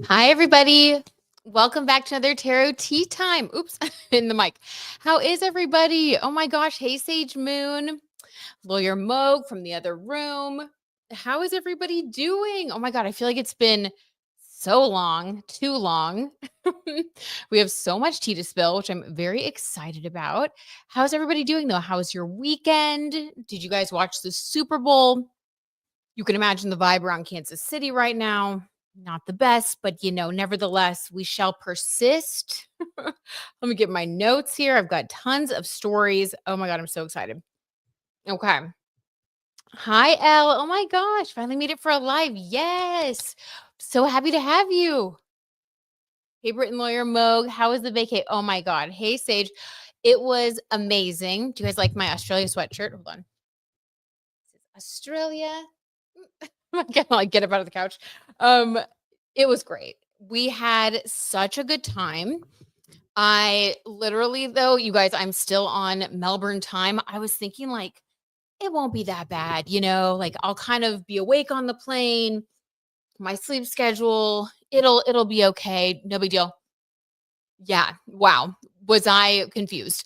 Hi, everybody. Welcome back to another tarot tea time. Oops, in the mic. How is everybody? Oh my gosh. Hey, Sage Moon, Lawyer Moog from the other room. How is everybody doing? Oh my God. I feel like it's been so long, too long. We have so much tea to spill, which I'm very excited about. How's everybody doing though? How was your weekend? Did you guys watch the Super Bowl? You can imagine the vibe around Kansas City right now. Not the best, but nevertheless, we shall persist. Let me get my notes here. I've got tons of stories. Oh my God, I'm so excited. Okay. Hi, Elle. Oh my gosh, finally made it for a live. Yes. So happy to have you. Hey, Britton Lawyer Moog. How was the vacay? Oh my God. Hey, Sage. It was amazing. Do you guys like my Australia sweatshirt? Hold on. This is Australia. I can't like get up out of the couch. Um, it was great. We had such a good time. I literally, though, you guys, I'm still on Melbourne time. I was thinking like it won't be that bad, like I'll kind of be awake on the plane, my sleep schedule, it'll be okay. No big deal. Yeah. Wow. Was I confused?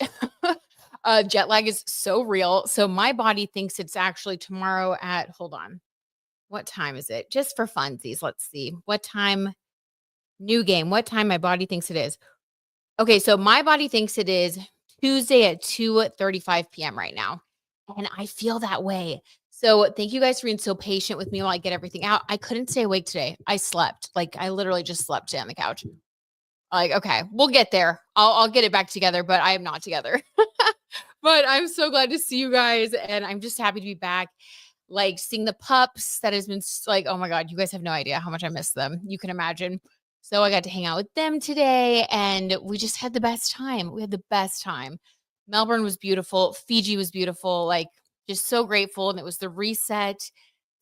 Jet lag is so real. So my body thinks it's actually tomorrow at hold on. What time is it? Just for funsies. Let's see. What time? New game. What time my body thinks it is. Okay, so my body thinks it is Tuesday at 2:35 p.m. right now. And I feel that way. So thank you guys for being so patient with me while I get everything out. I couldn't stay awake today. I slept. Like I literally just slept today on the couch. Like, okay, we'll get there. I'll get it back together, but I am not together. But I'm so glad to see you guys. And I'm just happy to be back. Like seeing the pups that has been like, oh my God, you guys have no idea how much I miss them. You can imagine. So I got to hang out with them today and we just had the best time. We had the best time. Melbourne was beautiful. Fiji was beautiful. Like just so grateful. And it was the reset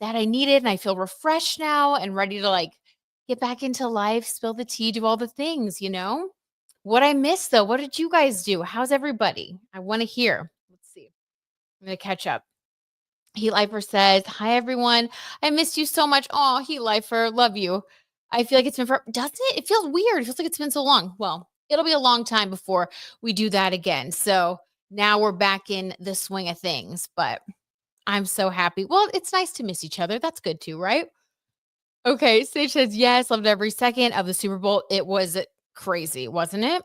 that I needed. And I feel refreshed now and ready to like get back into life, spill the tea, do all the things. What I missed though, what did you guys do? How's everybody? I want to hear. Let's see. I'm going to catch up. Heat Lifer says, hi, everyone. I missed you so much. Oh, Heat Lifer, love you. I feel like it's been doesn't it? It feels weird. It feels like it's been so long. Well, it'll be a long time before we do that again. So now we're back in the swing of things, but I'm so happy. Well, it's nice to miss each other. That's good too, right? Okay. Sage says, yes, loved every second of the Super Bowl. It was crazy, wasn't it?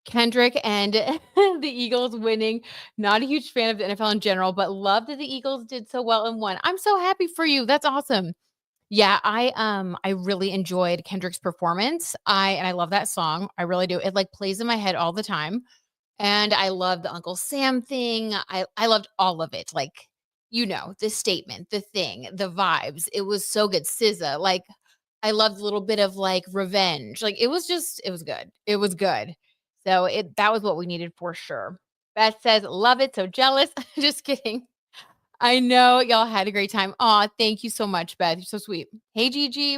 Kendrick and the Eagles winning. Not a huge fan of the NFL in general, but love that the Eagles did so well and won. I'm so happy for you. That's awesome. Yeah, I really enjoyed Kendrick's performance. I love that song. I really do. It like plays in my head all the time. And I love the Uncle Sam thing. I loved all of it. Like, the statement, the thing, the vibes. It was so good. SZA, like I loved a little bit of like revenge. Like it was good. It was good. So that was what we needed for sure. Beth says, love it. So jealous. Just kidding. I know y'all had a great time. Aw, thank you so much, Beth. You're so sweet. Hey, Gigi.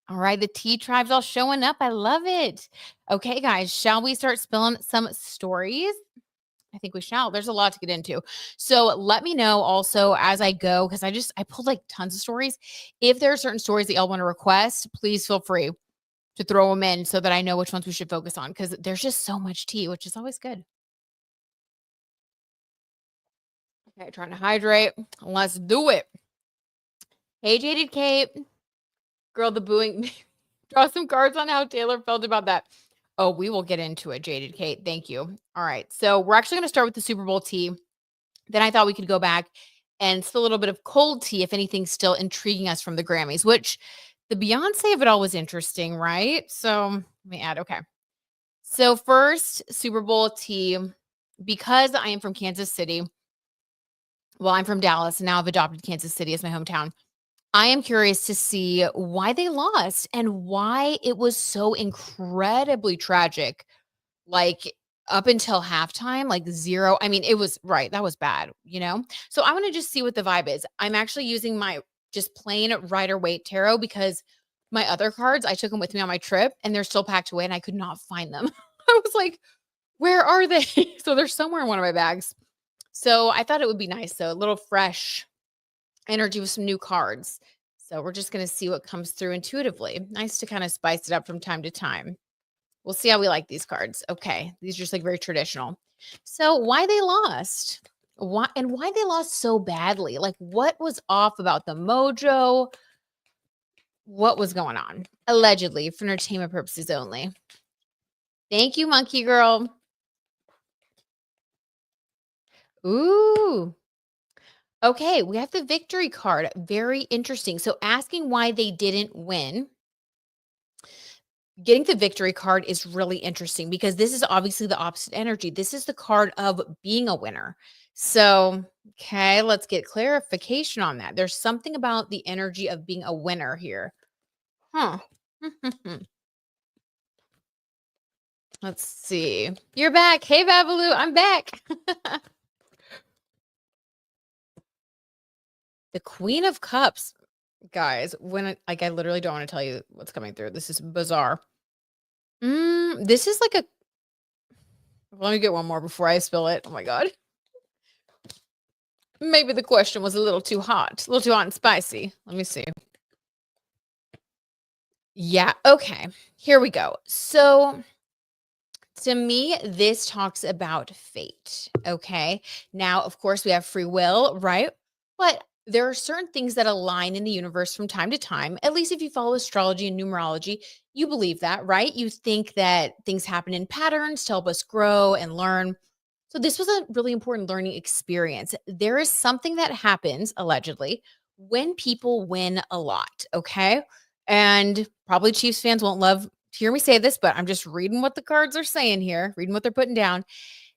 All right, the tea tribe's all showing up. I love it. Okay, guys, shall we start spilling some stories? I think we shall. There's a lot to get into. So let me know also as I go, because I pulled like tons of stories. If there are certain stories that y'all want to request, please feel free to throw them in so that I know which ones we should focus on because there's just so much tea, which is always good. Okay, trying to hydrate. Let's do it. Hey, Jaded Kate. Girl, the booing. Draw some cards on how Taylor felt about that. Oh, we will get into it, Jaded Kate. Thank you. All right. So we're actually going to start with the Super Bowl tea. Then I thought we could go back and spill a little bit of cold tea, if anything's still intriguing us from the Grammys, which the Beyonce of it all was interesting, right? So let me add. Okay. So first, Super Bowl tea, because I am from Kansas City. Well, I'm from Dallas, and now I've adopted Kansas City as my hometown. I am curious to see why they lost and why it was so incredibly tragic. Like up until halftime, like zero. I mean, it was right. That was bad. So I want to just see what the vibe is. I'm actually using my just plain Rider Waite tarot because my other cards, I took them with me on my trip and they're still packed away and I could not find them. I was like, where are they? So they're somewhere in one of my bags. So I thought it would be nice though, a little fresh energy with some new cards. So we're just going to see what comes through intuitively. Nice to kind of spice it up from time to time. We'll see how we like these cards. Okay. These are just like very traditional. So why they lost? Why they lost so badly? Like what was off about the mojo? What was going on? Allegedly for entertainment purposes only. Thank you, monkey girl. Ooh. Okay, we have the victory card. Very interesting. So asking why they didn't win. Getting the victory card is really interesting because this is obviously the opposite energy. This is the card of being a winner. So, okay, let's get clarification on that. There's something about the energy of being a winner here. Huh. Let's see. You're back. Hey, Babalu, I'm back. The Queen of Cups. Guys, I literally don't want to tell you what's coming through. This is bizarre. This is like a let me get one more before I spill it. Oh my god. Maybe the question was a little too hot. A little too hot and spicy. Let me see. Yeah, okay. Here we go. So to me, this talks about fate. Okay. Now, of course, we have free will, right? But there are certain things that align in the universe from time to time. At least if you follow astrology and numerology, you believe that, right? You think that things happen in patterns to help us grow and learn. So, this was a really important learning experience. There is something that happens, allegedly, when people win a lot. Okay. And probably Chiefs fans won't love to hear me say this, but I'm just reading what the cards are saying here, reading what they're putting down.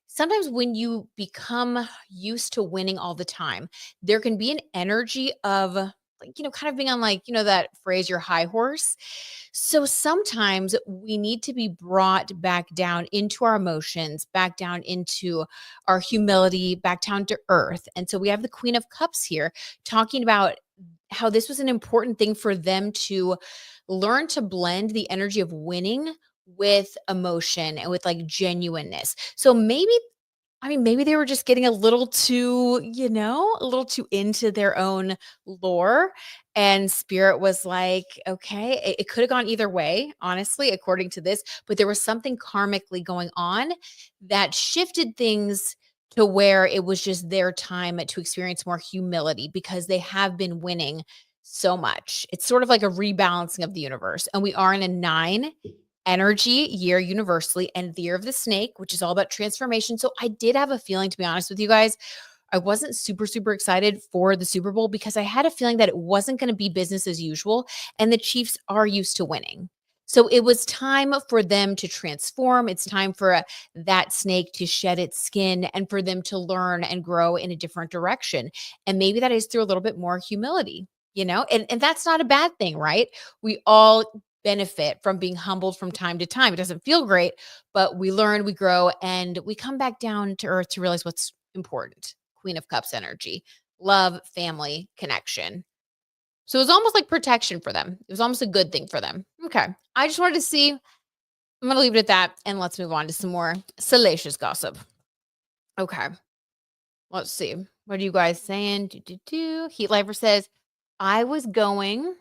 Sometimes when you become used to winning all the time, there can be an energy of like, kind of being on like, that phrase, your high horse. So sometimes we need to be brought back down into our emotions, back down into our humility, back down to earth. And so we have the Queen of Cups here talking about how this was an important thing for them to learn to blend the energy of winning with emotion and with like genuineness. So maybe they were just getting a little too, a little too into their own lore. And spirit was like, okay, it could have gone either way, honestly, according to this, but there was something karmically going on that shifted things to where it was just their time to experience more humility because they have been winning so much. It's sort of like a rebalancing of the universe. And we are in a 9 energy year universally and the year of the snake, which is all about transformation. So I did have a feeling, to be honest with you guys, I wasn't super, super excited for the Super Bowl because I had a feeling that it wasn't going to be business as usual. And the Chiefs are used to winning. So it was time for them to transform. It's time for that snake to shed its skin and for them to learn and grow in a different direction. And maybe that is through a little bit more humility, and that's not a bad thing, right? We all benefit from being humbled from time to time. It doesn't feel great, but we learn, we grow, and we come back down to earth to realize what's important. Queen of Cups energy, love, family, connection. So it was almost like protection for them. It was almost a good thing for them. Okay. I just wanted to see. I'm going to leave it at that and let's move on to some more salacious gossip. Okay. Let's see. What are you guys saying? Heat Lifer says, I was going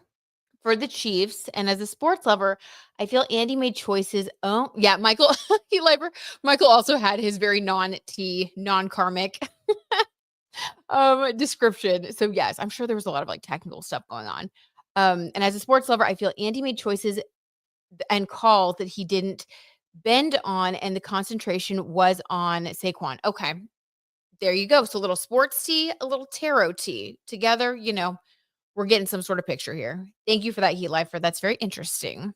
for the Chiefs. And as a sports lover, I feel Andy made choices. Oh, yeah, Michael, Heat Lifer. Michael also had his very non-T, non-karmic description. So yes, I'm sure there was a lot of like technical stuff going on. And as a sports lover, I feel Andy made choices and calls that he didn't bend on, and the concentration was on Saquon. Okay, there you go. So a little sports tea, a little tarot tea together. We're getting some sort of picture here. Thank you for that, Heat Lifer. That's very interesting.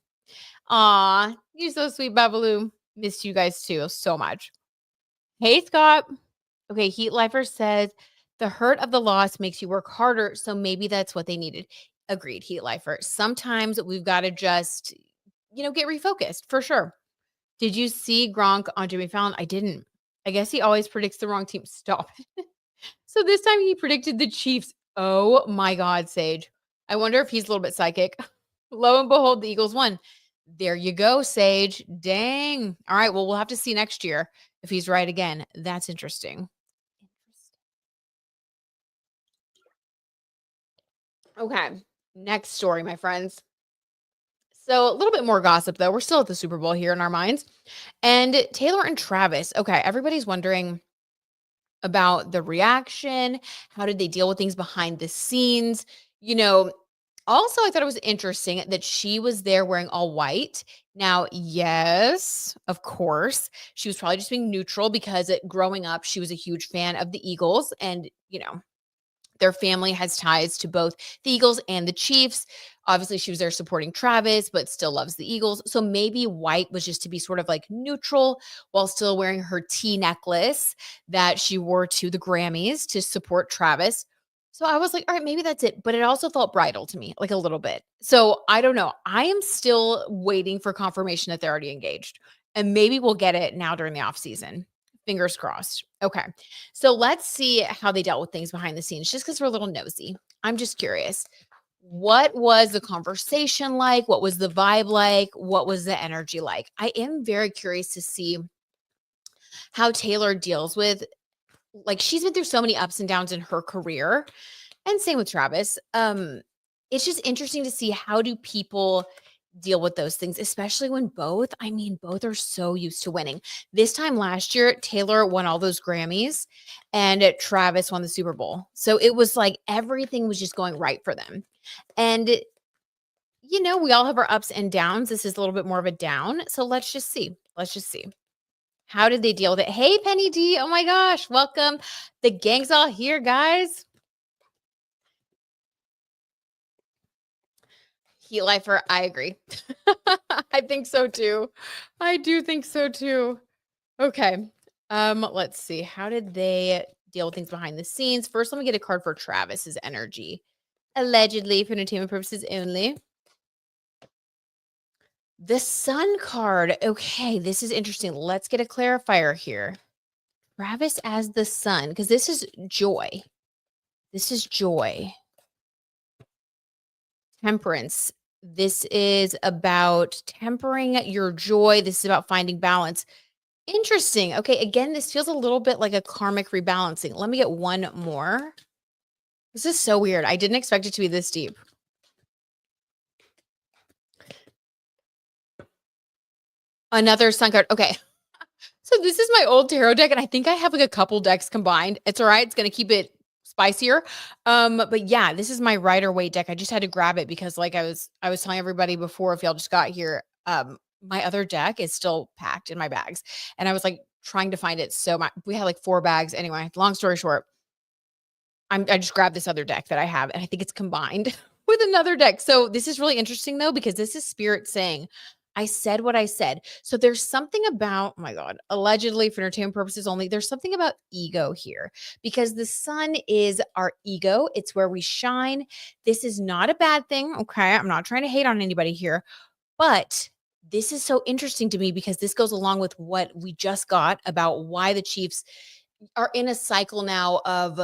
Aw, you're so sweet, Babaloo. Missed you guys too so much. Hey, Scott. Okay, Heat Lifer says the hurt of the loss makes you work harder, so maybe that's what they needed. Agreed, Heat Lifer. Sometimes we've got to just, get refocused for sure. Did you see Gronk on Jimmy Fallon? I didn't. I guess he always predicts the wrong team. Stop. So this time he predicted the Chiefs. Oh my God, Sage. I wonder if he's a little bit psychic. Lo and behold, the Eagles won. There you go, Sage. Dang. All right. Well, we'll have to see next year if he's right again. That's interesting. Okay. Next story, my friends. So, a little bit more gossip though. We're still at the Super Bowl here in our minds. And Taylor and Travis. Okay, everybody's wondering about the reaction. How did they deal with things behind the scenes? You know, also, I thought it was interesting that she was there wearing all white. Now, yes, of course, she was probably just being neutral because growing up, she was a huge fan of the Eagles. And, their family has ties to both the Eagles and the Chiefs. Obviously, she was there supporting Travis, but still loves the Eagles. So maybe white was just to be sort of like neutral while still wearing her T necklace that she wore to the Grammys to support Travis. So I was like, all right, maybe that's it. But it also felt bridal to me, like a little bit. So I don't know. I am still waiting for confirmation that they're already engaged. And maybe we'll get it now during the off season. Fingers crossed. Okay. So let's see how they dealt with things behind the scenes, just because we're a little nosy. I'm just curious. What was the conversation like? What was the vibe like? What was the energy like? I am very curious to see how Taylor deals with, like, she's been through so many ups and downs in her career, and same with Travis. It's just interesting to see how do people deal with those things, especially when both are so used to winning. This time last year, Taylor won all those Grammys and Travis won the Super Bowl. So it was like everything was just going right for them. And we all have our ups and downs. This is a little bit more of a down. So let's just see. Let's just see. How did they deal with it? Hey, Penny D. Oh my gosh. Welcome. The gang's all here, guys. Heat lifer, I agree. I think so too. I do think so too. Okay. Let's see. How did they deal with things behind the scenes? First, let me get a card for Travis's energy. Allegedly, for entertainment purposes only. The Sun card. Okay, this is interesting. Let's get a clarifier here. Travis as the Sun, because this is joy. This is joy. Temperance. This is about tempering your joy. This is about finding balance. Interesting. Okay, again, this feels a little bit like a karmic rebalancing. Let me get one more. This is so weird. I didn't expect it to be this deep. Another Sun card. Okay. So this is my old tarot deck, and I think I have like a couple decks combined. It's all right. It's going to keep it spicier. But yeah, this is my Rider-Waite deck. I just had to grab it because like I was telling everybody before, if y'all just got here, my other deck is still packed in my bags. And I was like trying to find it. So we had like 4 bags. Anyway, long story short, I just grabbed this other deck that I have, and I think it's combined with another deck. So this is really interesting though, because this is spirit saying, I said what I said. So there's something about, oh my God, allegedly for entertainment purposes only, there's something about ego here because the Sun is our ego. It's where we shine. This is not a bad thing. Okay. I'm not trying to hate on anybody here, but this is so interesting to me because this goes along with what we just got about why the Chiefs are in a cycle now of,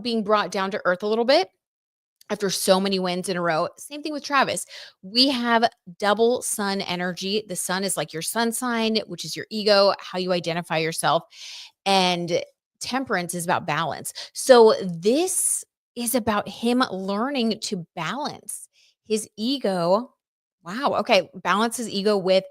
being brought down to earth a little bit after so many wins in a row. Same thing with Travis. We have double Sun energy. The Sun is like your sun sign, which is your ego, how you identify yourself. And temperance is about balance. So this is about him learning to balance his ego. Wow. Okay. Balance his ego with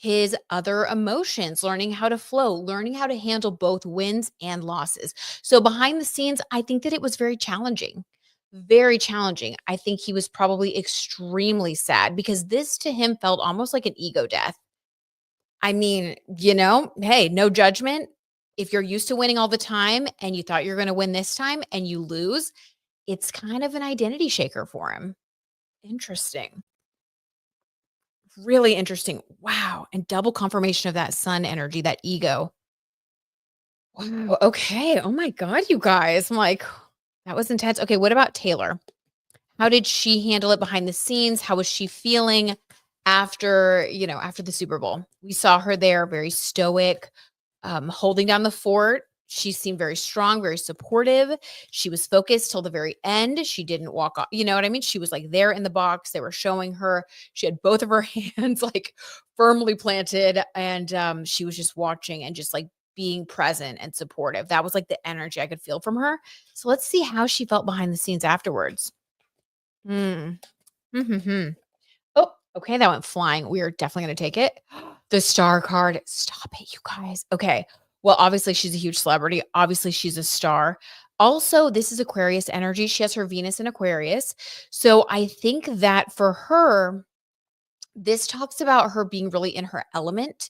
his other emotions, learning how to flow, learning how to handle both wins and losses. So behind the scenes, I think that it was very challenging. Very challenging. I think he was probably extremely sad because this to him felt almost like an ego death. I mean, hey, no judgment. If you're used to winning all the time and you thought you're going to win this time and you lose, it's kind of an identity shaker for him. Interesting. Really interesting. Wow. And double confirmation of that Sun energy, that ego. Wow. Okay. Oh my God, you guys. I'm like, that was intense. Okay. What about Taylor? How did she handle it behind the scenes? How was she feeling after the Super Bowl? We saw her there very stoic, holding down the fort. She seemed very strong, very supportive. She was focused till the very end. She didn't walk off. You know what I mean? She was like there in the box. They were showing her. She had both of her hands like firmly planted, and she was just watching and just like being present and supportive. That was like the energy I could feel from her. So let's see how she felt behind the scenes afterwards. Hmm. Mhm. Oh, okay, that went flying. We are definitely gonna take it. The star card. Stop it, you guys. Okay. Well, obviously, she's a huge celebrity. Obviously, she's a star. Also, this is Aquarius energy. She has her Venus in Aquarius. So I think that for her, this talks about her being really in her element.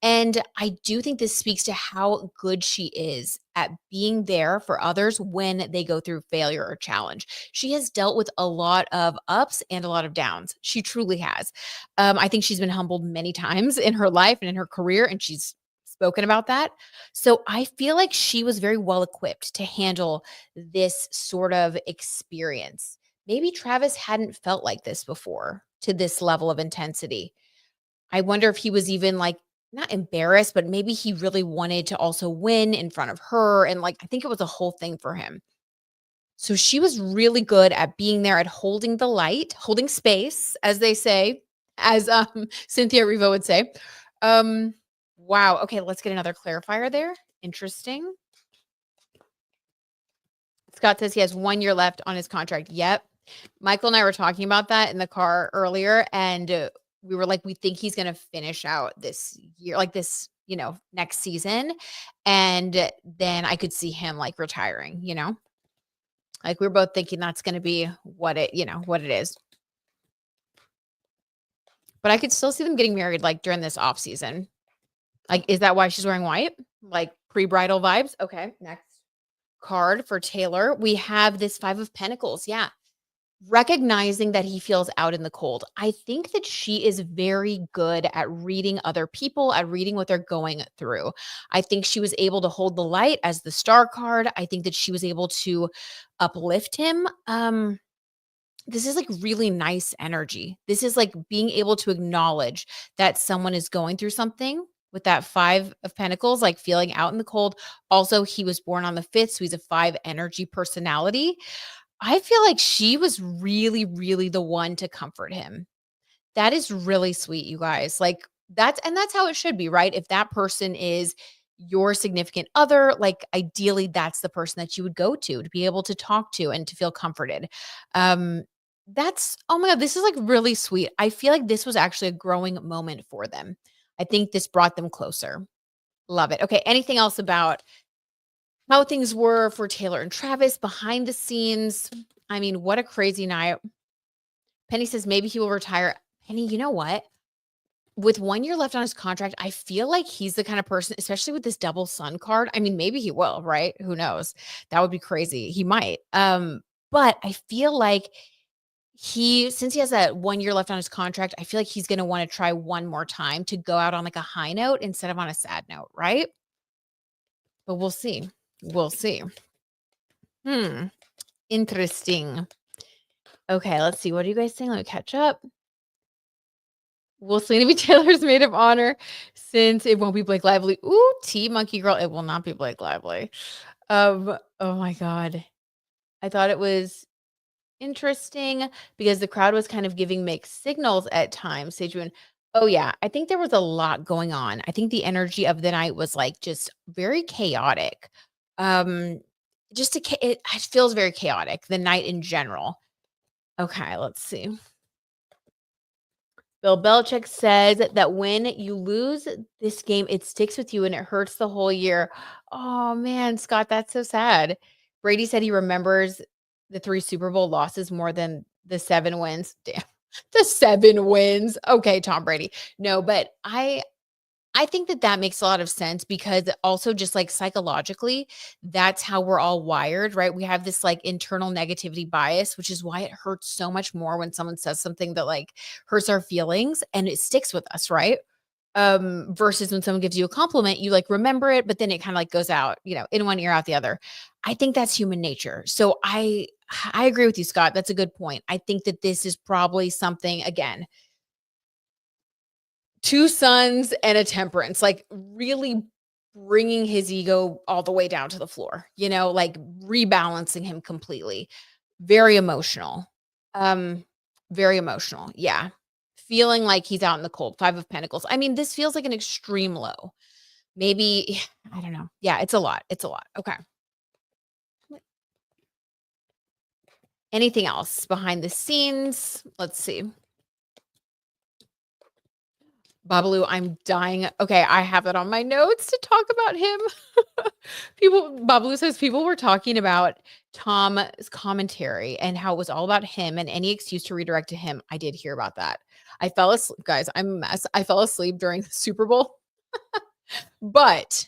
And I do think this speaks to how good she is at being there for others when they go through failure or challenge. She has dealt with a lot of ups and a lot of downs. She truly has. I think she's been humbled many times in her life and in her career, and she's spoken about that. So I feel like she was very well equipped to handle this sort of experience. Maybe Travis hadn't felt like this before to this level of intensity. I wonder if he was even like not embarrassed, but maybe he really wanted to also win in front of her. And like, I think it was a whole thing for him. So she was really good at being there, at holding the light, holding space, as they say, as Cynthia Erivo would say. Um, wow. Okay, let's get another clarifier there. Interesting. Scott says he has 1 year left on his contract. Yep. Michael and I were talking about that in the car earlier, and we were like, we think he's going to finish out this year, like this, next season. And then I could see him like retiring. Like we are both thinking that's going to be what it is. But I could still see them getting married like during this off season. Like, is that why she's wearing white? Like pre-bridal vibes? Okay. Next card for Taylor. We have this 5 of Pentacles. Yeah. Recognizing that he feels out in the cold. I think that she is very good at reading other people, at reading what they're going through. I think she was able to hold the light as the star card. I think that she was able to uplift him. This is like really nice energy. This is like being able to acknowledge that someone is going through something with that 5 of Pentacles, like feeling out in the cold. Also, he was born on the 5th, so he's a 5 energy personality. I feel like she was really, really the one to comfort him. That is really sweet, you guys. Like that's how it should be, right? If that person is your significant other, like ideally that's the person that you would go to be able to talk to and to feel comforted. Um that's oh my god, this is like really sweet. I feel like this was actually a growing moment for them. I think this brought them closer. Love it. Okay, anything else about how things were for Taylor and Travis behind the scenes? I mean, what a crazy night. Penny says maybe he will retire. Penny, you know what? With 1 year left on his contract, I feel like he's the kind of person, especially with this double sun card. I mean, maybe he will, right? Who knows? That would be crazy. He might. But I feel like since he has that 1 year left on his contract, I feel like he's gonna want to try one more time to go out on like a high note instead of on a sad note, right? But we'll see. We'll see. Hmm. Interesting. Okay, let's see. What are you guys saying? Let me catch up. Will Selena be Taylor's maid of honor since it won't be Blake Lively? Ooh, T Monkey Girl. It will not be Blake Lively. Oh my God. I thought it was interesting because the crowd was kind of giving mixed signals at times. Sage Moon. Oh yeah. I think there was a lot going on. I think the energy of the night was like just very chaotic. Um, it feels very chaotic, the night in general. Okay, let's see. Bill Belichick says that when you lose this game, it sticks with you and it hurts the whole year. Oh man, Scott, that's so sad. Brady said he remembers the 3 Super Bowl losses more than the 7 wins. Damn. The 7 wins. Okay, Tom Brady. No, but I think that that makes a lot of sense because also just like psychologically, that's how we're all wired, right? We have this like internal negativity bias, which is why it hurts so much more when someone says something that like hurts our feelings and it sticks with us, right? Versus when someone gives you a compliment, you like remember it, but then it kind of like goes out, in one ear out the other. I think that's human nature. So I agree with you, Scott. That's a good point. I think that this is probably something again 2 sons and a temperance, like, really bringing his ego all the way down to the floor, like, rebalancing him completely. Very emotional. Um, very emotional, yeah. Feeling like he's out in the cold, 5 of Pentacles. I mean, this feels like an extreme low. Maybe I don't know. Yeah, it's a lot, it's a lot. Okay. Anything else behind the scenes? Let's see. Babalu, I'm dying. Okay, I have that on my notes to talk about him. Babalu says people were talking about Tom's commentary and how it was all about him and any excuse to redirect to him. I did hear about that. I fell asleep, guys. I'm a mess. I fell asleep during the Super Bowl, but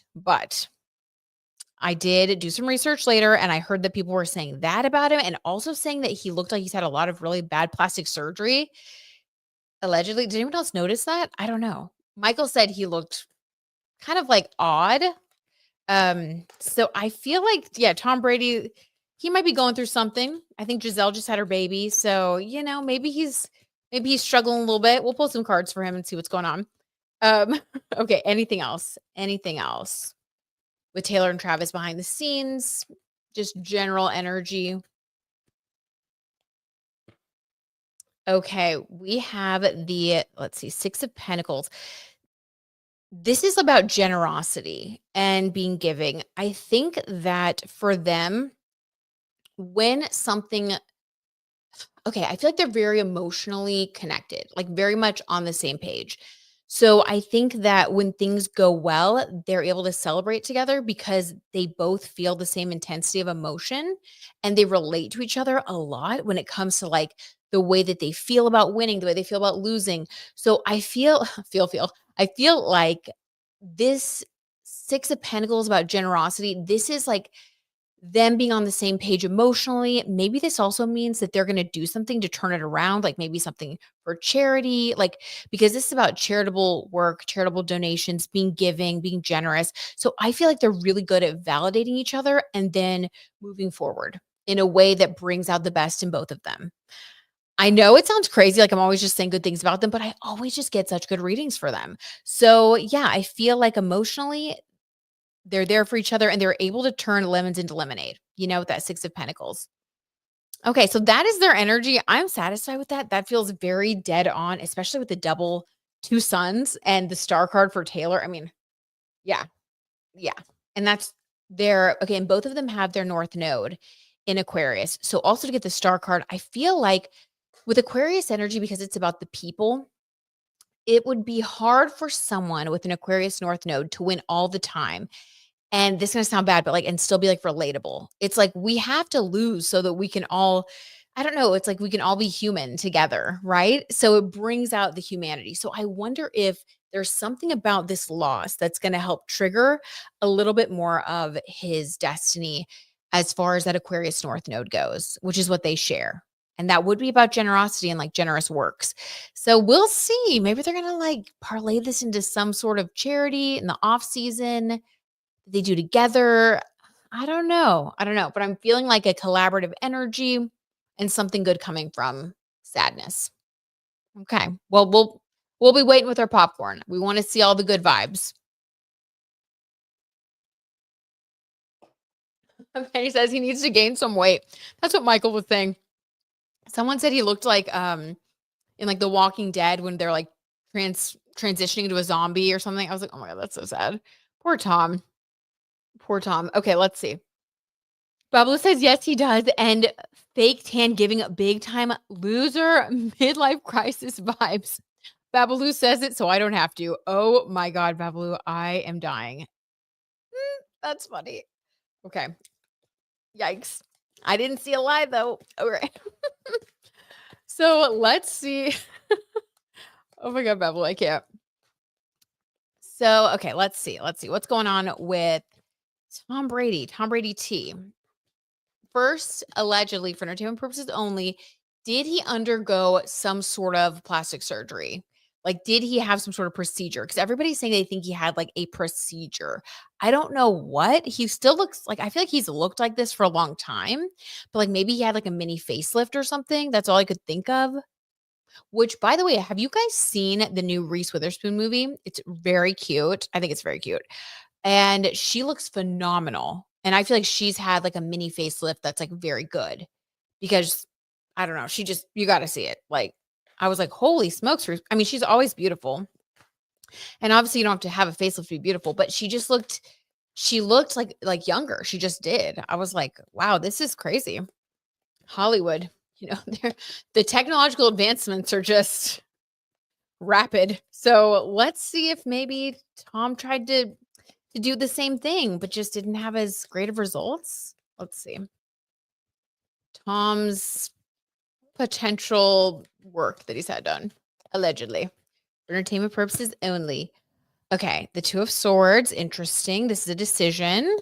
I did do some research later and I heard that people were saying that about him and also saying that he looked like he's had a lot of really bad plastic surgery. Allegedly. Did anyone else notice that? I don't know. Michael said he looked kind of like odd. So I feel like, yeah, Tom Brady, he might be going through something. I think Giselle just had her baby. So, maybe he's struggling a little bit. We'll pull some cards for him and see what's going on. Okay, anything else? Anything else? With Taylor and Travis behind the scenes, just general energy. Okay, we have let's see, 6 of Pentacles. This is about generosity and being giving. I think that for them, when something okay, I feel like they're very emotionally connected, like very much on the same page. So I think that when things go well, they're able to celebrate together because they both feel the same intensity of emotion and they relate to each other a lot when it comes to like the way that they feel about winning, the way they feel about losing. So I feel I feel like this 6 of Pentacles about generosity, this is like them being on the same page emotionally. Maybe this also means that they're going to do something to turn it around, like maybe something for charity, like because this is about charitable work, charitable donations, being giving, being generous. So I feel like they're really good at validating each other and then moving forward in a way that brings out the best in both of them. I know it sounds crazy, like I'm always just saying good things about them, but I always just get such good readings for them. So yeah, I feel like emotionally they're there for each other and they're able to turn lemons into lemonade, with that 6 of Pentacles. Okay, so that is their energy. I'm satisfied with that. That feels very dead on, especially with the double 2 suns and the star card for Taylor. I mean, yeah, yeah. And that's their okay, and both of them have their north node in Aquarius. So also to get the star card, I feel like with Aquarius energy, because it's about the people, it would be hard for someone with an Aquarius north node to win all the time. And this is gonna sound bad, but, like and still be, like, relatable. It's like we have to lose so that we can all I don't know, it's like we can all be human together, right? So it brings out the humanity. So I wonder if there's something about this loss that's gonna help trigger a little bit more of his destiny as far as that Aquarius North node goes, which is what they share. And that would be about generosity and, like, generous works. So we'll see. Maybe they're gonna, like, parlay this into some sort of charity in the off season they do together. I don't know. I don't know, but I'm feeling like a collaborative energy and something good coming from sadness. Okay. Well, we'll be waiting with our popcorn. We want to see all the good vibes. Okay, he says he needs to gain some weight. That's what Michael was saying. Someone said he looked like in like The Walking Dead when they're like transitioning to a zombie or something. I was like, "Oh my god, that's so sad." Poor Tom. Poor Tom. Okay, let's see. Bablu says yes, he does. And fake tan giving big time loser midlife crisis vibes. Babalu says it, so I don't have to. Oh my God, Babalu, I am dying. That's funny. Okay. Yikes. I didn't see a lie though. All right. So let's see. Oh my God, Babalu, I can't. So, okay, let's see. Let's see what's going on with Tom Brady. Tom Brady T. First, allegedly, for entertainment purposes only, did he undergo some sort of plastic surgery? Like, did he have some sort of procedure? Because everybody's saying they think he had like a procedure. I don't know what. He still looks like I feel like he's looked like this for a long time, but like maybe he had like a mini facelift or something. That's all I could think of. Which, by the way, have you guys seen the new Reese Witherspoon movie? It's very cute. I think it's very cute. And she looks phenomenal. And I feel like she's had like a mini facelift that's like very good because I don't know, she just you got to see it. Like I was like, "Holy smokes." I mean, she's always beautiful. And obviously you don't have to have a facelift to be beautiful, but she looked like younger. She just did. I was like, "Wow, this is crazy." Hollywood, the technological advancements are just rapid. So let's see if maybe Tom tried to do the same thing, but just didn't have as great of results. Let's see. Tom's potential work that he's had done, allegedly. For entertainment purposes only. Okay, the Two of Swords. Interesting. This is a decision.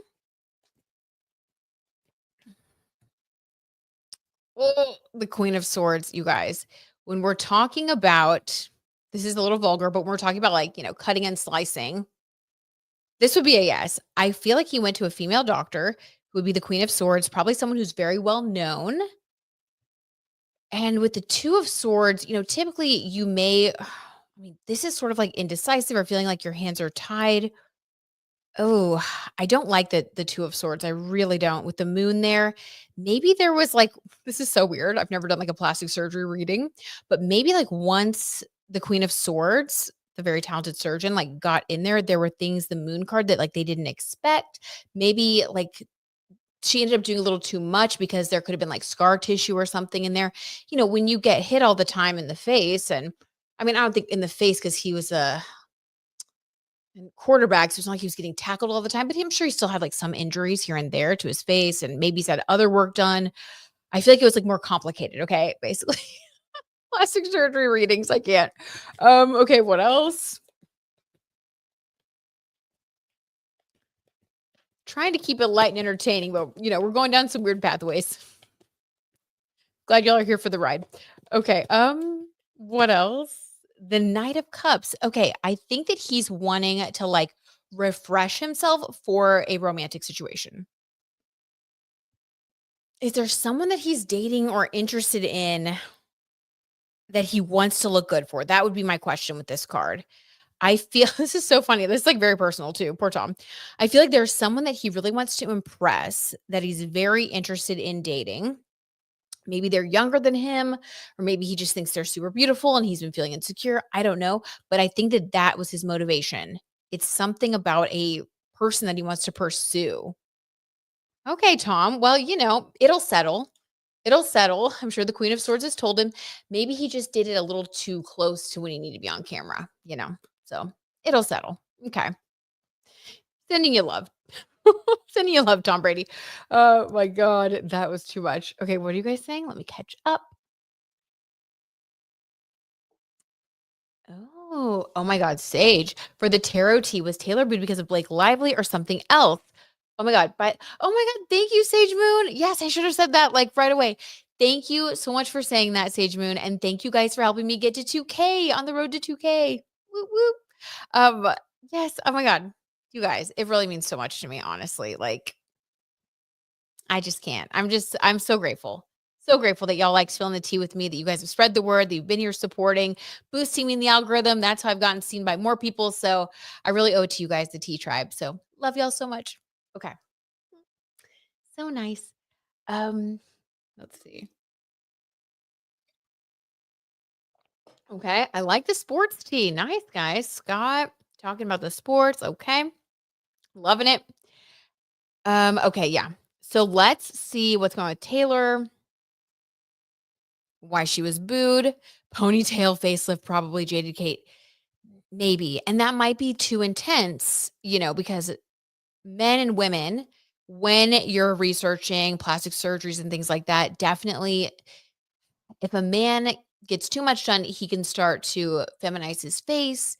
Oh, the Queen of Swords, you guys. When we're talking about, this is a little vulgar, but when we're talking about like, cutting and slicing, this would be a yes. I feel like he went to a female doctor who would be the Queen of Swords, probably someone who's very well known. And with the Two of Swords, typically you may, I mean, this is sort of like indecisive or feeling like your hands are tied. Oh, I don't like the Two of Swords. I really don't. With the moon there, maybe there was like, this is so weird. I've never done like a plastic surgery reading, but maybe like once the Queen of Swords, the very talented surgeon, like got in there were things, the moon card that like they didn't expect. Maybe like she ended up doing a little too much because there could have been like scar tissue or something in there. When you get hit all the time in the face, and I mean, I don't think in the face because he was a quarterback, so it's not like he was getting tackled all the time, but I'm sure he still had like some injuries here and there to his face, and maybe he's had other work done. I feel like it was like more complicated. Okay, basically, plastic surgery readings. I can't. Okay, what else? Trying to keep it light and entertaining, but we're going down some weird pathways. Glad y'all are here for the ride. Okay, what else? The Knight of Cups. Okay, I think that he's wanting to like refresh himself for a romantic situation. Is there someone that he's dating or interested in that he wants to look good for? That would be my question with this card. I feel this is so funny. This is like very personal too. Poor Tom. I feel like there's someone that he really wants to impress, that he's very interested in dating. Maybe they're younger than him, or maybe he just thinks they're super beautiful and he's been feeling insecure. I don't know. But I think that that was his motivation. It's something about a person that he wants to pursue. Okay, Tom. Well, it'll settle. It'll settle. I'm sure the Queen of Swords has told him. Maybe he just did it a little too close to when he needed to be on camera. So it'll settle. Okay. Sending you love. Sending you love, Tom Brady. Oh my God. That was too much. Okay. What are you guys saying? Let me catch up. Oh my God. Sage for the tarot tea was Taylor Booth because of Blake Lively or something else. Oh my God. But oh my God. Thank you, Sage Moon. Yes, I should have said that like right away. Thank you so much for saying that, Sage Moon. And thank you guys for helping me get to 2K on the road to 2K. Whoop, whoop. Um, yes. Oh my God. You guys, it really means so much to me, honestly. Like, I just can't. I'm so grateful. So grateful that y'all like spilling the tea with me, that you guys have spread the word, that you've been here supporting, boosting me in the algorithm. That's how I've gotten seen by more people. So I really owe it to you guys, the tea tribe. So love y'all so much. Okay. So nice. Let's see. Okay. I like the sports tea. Nice, guys. Scott talking about the sports. Okay. Loving it. Okay, yeah. So let's see what's going on with Taylor. Why she was booed. Ponytail facelift, probably jaded Kate. Maybe. And that might be too intense, because men and women, when you're researching plastic surgeries and things like that, definitely if a man gets too much done, he can start to feminize his face.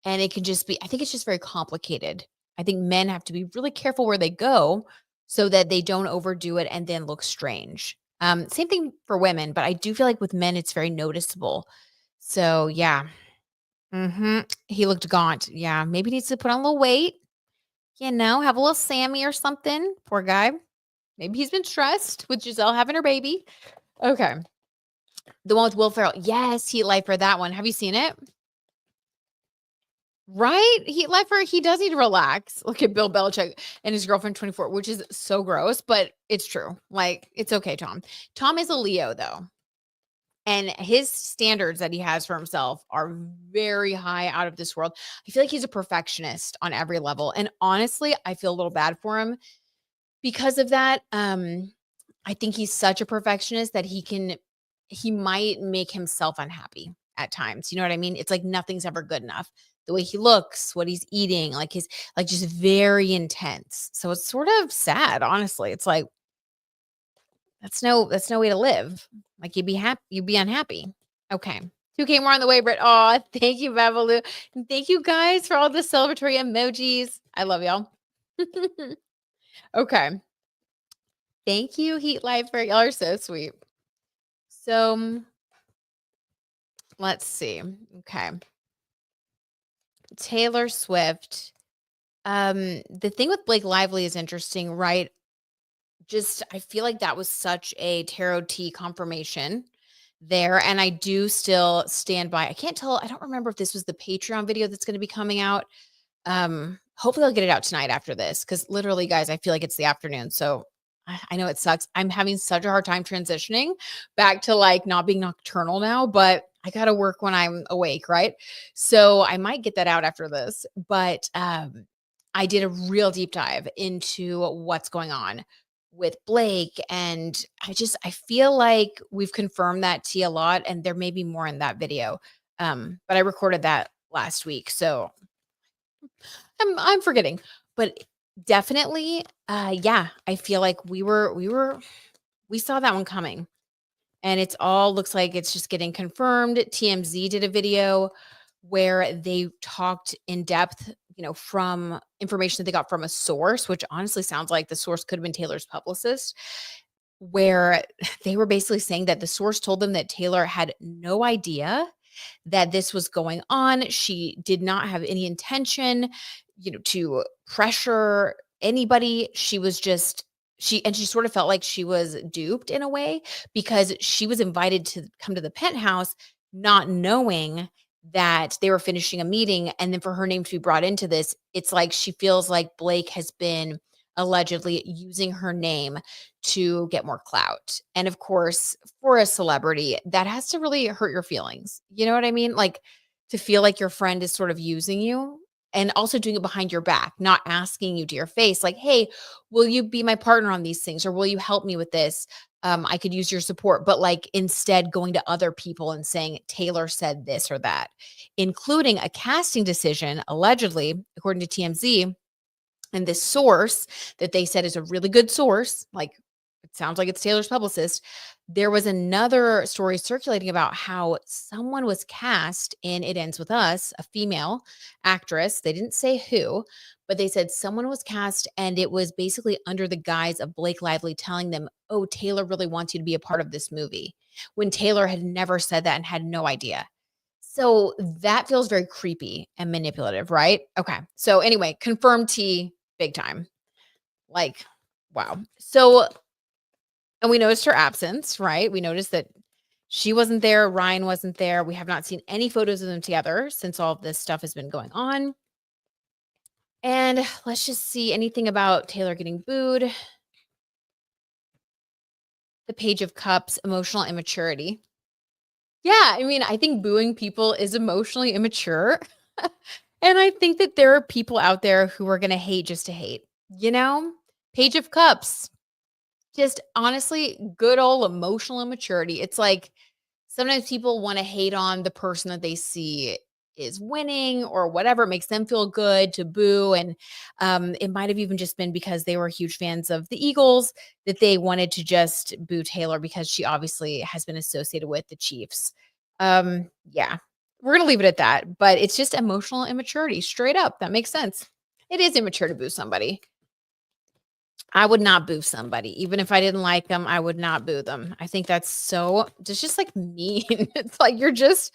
And it can just be, I think it's just very complicated. I think men have to be really careful where they go so that they don't overdo it and then look strange. Same thing for women, but I do feel like with men, it's very noticeable. So yeah. He looked gaunt. Yeah. Maybe he needs to put on a little weight, have a little Sammy or something. Poor guy. Maybe he's been stressed with Giselle having her baby. Okay. The one with Will Ferrell. Yes, Heat Life for that one. Have you seen it? Right? Heat Life for he does need to relax. Look at Bill Belichick and his girlfriend 24, which is so gross, but it's true. Like, it's okay, Tom. Tom is a Leo, though. And his standards that he has for himself are very high, out of this world. I feel like he's a perfectionist on every level. And honestly, I feel a little bad for him because of that. I think he's such a perfectionist that he might make himself unhappy at times. You know what I mean? It's like nothing's ever good enough. The way he looks, what he's eating, like his like just very intense. So it's sort of sad, honestly. It's like that's no way to live. Like you'd be unhappy. Okay. 2K more on the way, Britt. Oh, thank you, Babalu. And thank you guys for all the celebratory emojis. I love y'all. Okay. Thank you, Heat Lifer. Y'all are so sweet. So let's see. Okay. Taylor Swift. The thing with Blake Lively is interesting, right? Just I feel like that was such a tarot T confirmation there. And I do still stand by. I can't tell. I don't remember if this was the Patreon video that's going to be coming out. Hopefully I'll get it out tonight after this because literally, guys, I feel like it's the afternoon. So I know it sucks. I'm having such a hard time transitioning back to like not being nocturnal now, but I got to work when I'm awake, right? So I might get that out after this. But I did a real deep dive into what's going on with Blake. And I feel like we've confirmed that T a lot, and there may be more in that video. But I recorded that last week. So I'm forgetting, but definitely, yeah, I feel like we saw that one coming, and it's all looks like it's just getting confirmed. TMZ did a video where they talked in depth, from information that they got from a source, which honestly sounds like the source could have been Taylor's publicist, where they were basically saying that the source told them that Taylor had no idea that this was going on. She did not have any intention, to pressure anybody. She was just she sort of felt like she was duped in a way because she was invited to come to the penthouse not knowing that they were finishing a meeting, and then for her name to be brought into this, it's like she feels like Blake has been allegedly using her name to get more clout. And of course, for a celebrity, that has to really hurt your feelings. You know what I mean? Like to feel like your friend is sort of using you and also doing it behind your back, not asking you to your face, like, hey, will you be my partner on these things? Or will you help me with this? I could use your support, but like instead going to other people and saying Taylor said this or that, including a casting decision, allegedly, according to TMZ, and this source that they said is a really good source, like it sounds like it's Taylor's publicist. There was another story circulating about how someone was cast in It Ends With Us, a female actress. They didn't say who, but they said someone was cast, and it was basically under the guise of Blake Lively telling them, oh, Taylor really wants you to be a part of this movie, when Taylor had never said that and had no idea. So that feels very creepy and manipulative, right? Okay. So anyway, confirmed T big time. Like, wow. So, and we noticed her absence, right? We noticed that she wasn't there. Ryan wasn't there. We have not seen any photos of them together since all of this stuff has been going on. And let's just see anything about Taylor getting booed. The Page of Cups, emotional immaturity. Yeah, I mean, I think booing people is emotionally immature. And I think that there are people out there who are going to hate just to hate, Page of Cups, just honestly, good old emotional immaturity. It's like sometimes people want to hate on the person that they see is winning or whatever. It makes them feel good to boo. And it might have even just been because they were huge fans of the Eagles that they wanted to just boo Taylor because she obviously has been associated with the Chiefs. Yeah, we're going to leave it at that. But it's just emotional immaturity, straight up. That makes sense. It is immature to boo somebody. I would not boo somebody. Even if I didn't like them, I would not boo them. I think that's just like mean. It's like you're just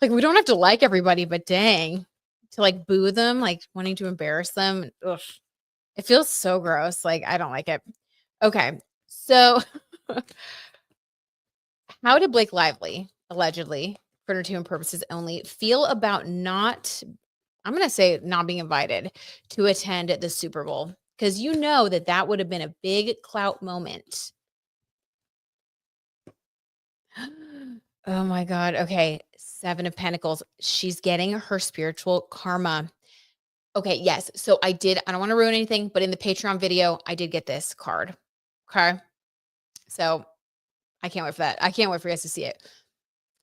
like, we don't have to like everybody, but dang, to like boo them, like wanting to embarrass them. Ugh, it feels so gross. Like, I don't like it. Okay. So, how did Blake Lively, allegedly, for entertainment purposes only, feel about I'm going to say not being invited to attend the Super Bowl? Because that would have been a big clout moment. Oh my God. Okay. 7 of Pentacles. She's getting her spiritual karma. Okay. Yes. So I don't want to ruin anything, but in the Patreon video, I did get this card. Okay. So I can't wait for that. I can't wait for you guys to see it.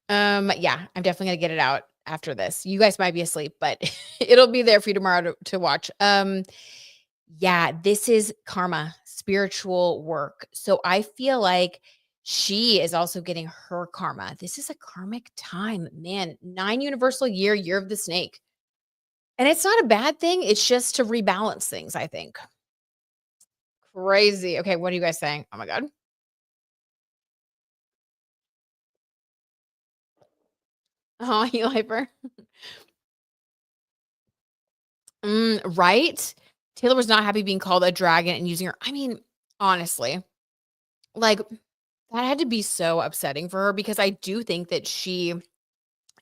Yeah, I'm definitely gonna get it out after this. You guys might be asleep, but it'll be there for you tomorrow to watch. Yeah, this is karma, spiritual work. So I feel like she is also getting her karma. This is a karmic time, man. 9 universal year of the snake. And it's not a bad thing. It's just to rebalance things, I think. Crazy. Okay, what are you guys saying? Oh my god. Oh, you hyper. Right? Taylor was not happy being called a dragon and using her. I mean, honestly, like that had to be so upsetting for her because I do think that she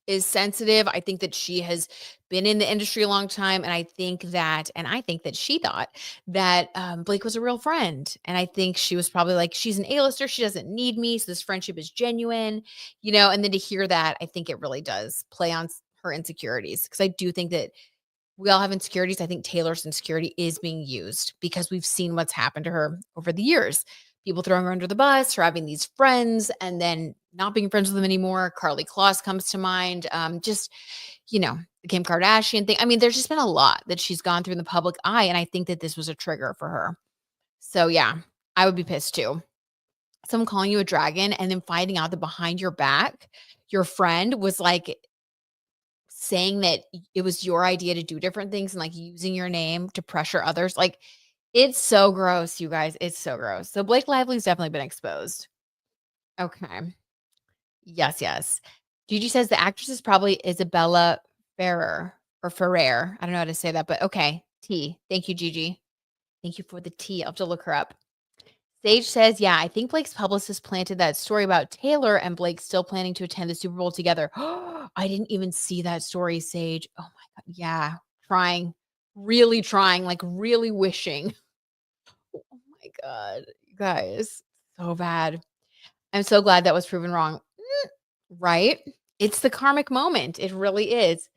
is sensitive. I think that she has been in the industry a long time. And I think that she thought that Blake was a real friend. And I think she was probably like, she's an A-lister. She doesn't need me. So this friendship is genuine, and then to hear that, I think it really does play on her insecurities. Cause I do think that we all have insecurities. I think Taylor's insecurity is being used because we've seen what's happened to her over the years. People throwing her under the bus, her having these friends, and then not being friends with them anymore. Carly Kloss comes to mind. The Kim Kardashian thing. I mean, there's just been a lot that she's gone through in the public eye. And I think that this was a trigger for her. So, yeah, I would be pissed too. Someone calling you a dragon and then finding out that behind your back, your friend was like saying that it was your idea to do different things and like using your name to pressure others. Like it's so gross, you guys. It's so gross. So Blake Lively's definitely been exposed. Okay. Yes, yes. Gigi says the actress is probably Isabella Ferrer or Ferrer. I don't know how to say that, but okay. T. Thank you, Gigi. Thank you for the T. I'll have to look her up. Sage says, yeah, I think Blake's publicist planted that story about Taylor and Blake still planning to attend the Super Bowl together. I didn't even see that story, Sage. Oh my God. Yeah. Trying, like really wishing. Oh my God. You guys, so bad. I'm so glad that was proven wrong. Right? It's the karmic moment. It really is.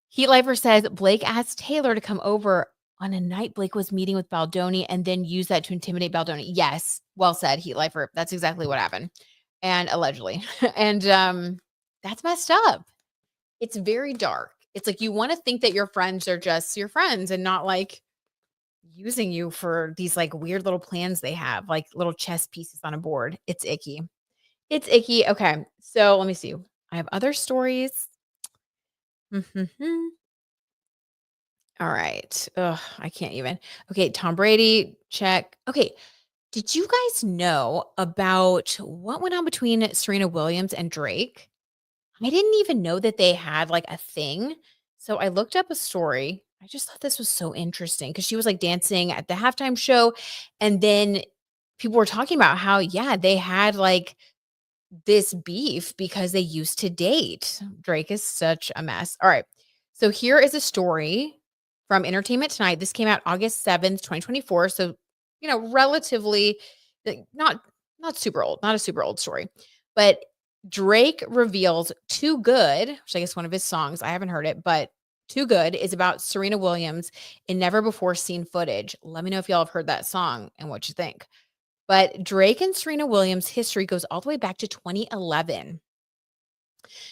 Heat Lifer says Blake asked Taylor to come over on a night Blake was meeting with Baldoni and then use that to intimidate Baldoni. Yes. Well said, Heat Lifer. That's exactly what happened. And allegedly. And that's messed up. It's very dark. It's like you want to think that your friends are just your friends and not like using you for these like weird little plans they have, like little chess pieces on a board. It's icky. It's icky. Okay. So let me see. I have other stories. All right. Ugh, I can't even. Okay, Tom Brady, check. Okay, did you guys know about what went on between Serena Williams and Drake? I didn't even know that they had like a thing. So I looked up a story. I just thought this was so interesting because she was like dancing at the halftime show. And then people were talking about how, yeah, they had like this beef because they used to date. Drake is such a mess. All right. So here is a story from Entertainment Tonight. This came out August 7th, 2024. So, relatively like, not super old, not a super old story. But Drake reveals Too Good, which I guess one of his songs. I haven't heard it, but Too Good is about Serena Williams in never before seen footage. Let me know if y'all have heard that song and what you think. But Drake and Serena Williams' history goes all the way back to 2011.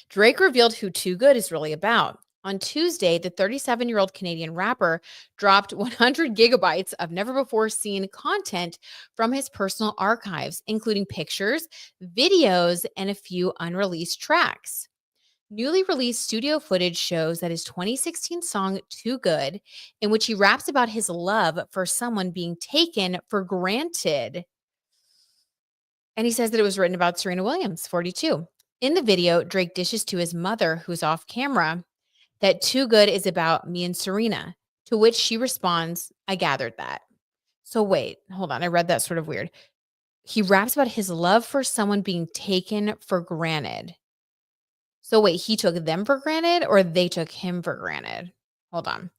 Drake revealed who Too Good is really about. On Tuesday, the 37-year-old Canadian rapper dropped 100 gigabytes of never before seen content from his personal archives, including pictures, videos, and a few unreleased tracks. Newly released studio footage shows that his 2016 song Too Good, in which he raps about his love for someone being taken for granted, and he says that it was written about Serena Williams, 42. In the video, Drake dishes to his mother, who's off camera, that Too Good is about me and Serena, to which she responds, I gathered that. So wait, hold on. I read that sort of weird. He raps about his love for someone being taken for granted. So wait, he took them for granted or they took him for granted? Hold on.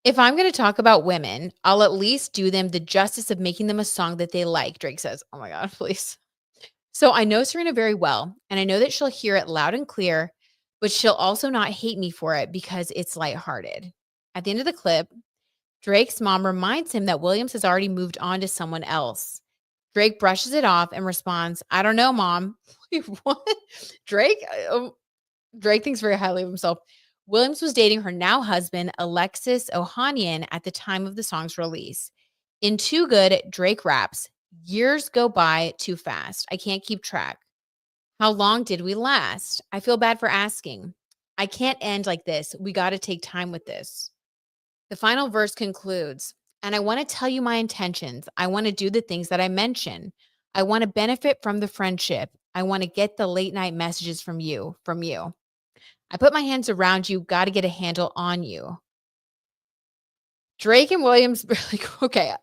If I'm going to talk about women, I'll at least do them the justice of making them a song that they like, Drake says. Oh my God, please. So I know Serena very well, and I know that she'll hear it loud and clear, but she'll also not hate me for it because it's lighthearted. At the end of the clip, Drake's mom reminds him that Williams has already moved on to someone else. Drake brushes it off and responds, I don't know, mom. Wait, what? Drake? Drake thinks very highly of himself. Williams was dating her now husband, Alexis Ohanian, at the time of the song's release. In Too Good, Drake raps, years go by too fast. I can't keep track. How long did we last? I feel bad for asking. I can't end like this. We got to take time with this. The final verse concludes, and I want to tell you my intentions. I want to do the things that I mention. I want to benefit from the friendship. I want to get the late night messages from you. I put my hands around you, got to get a handle on you. Drake and Williams, like, okay.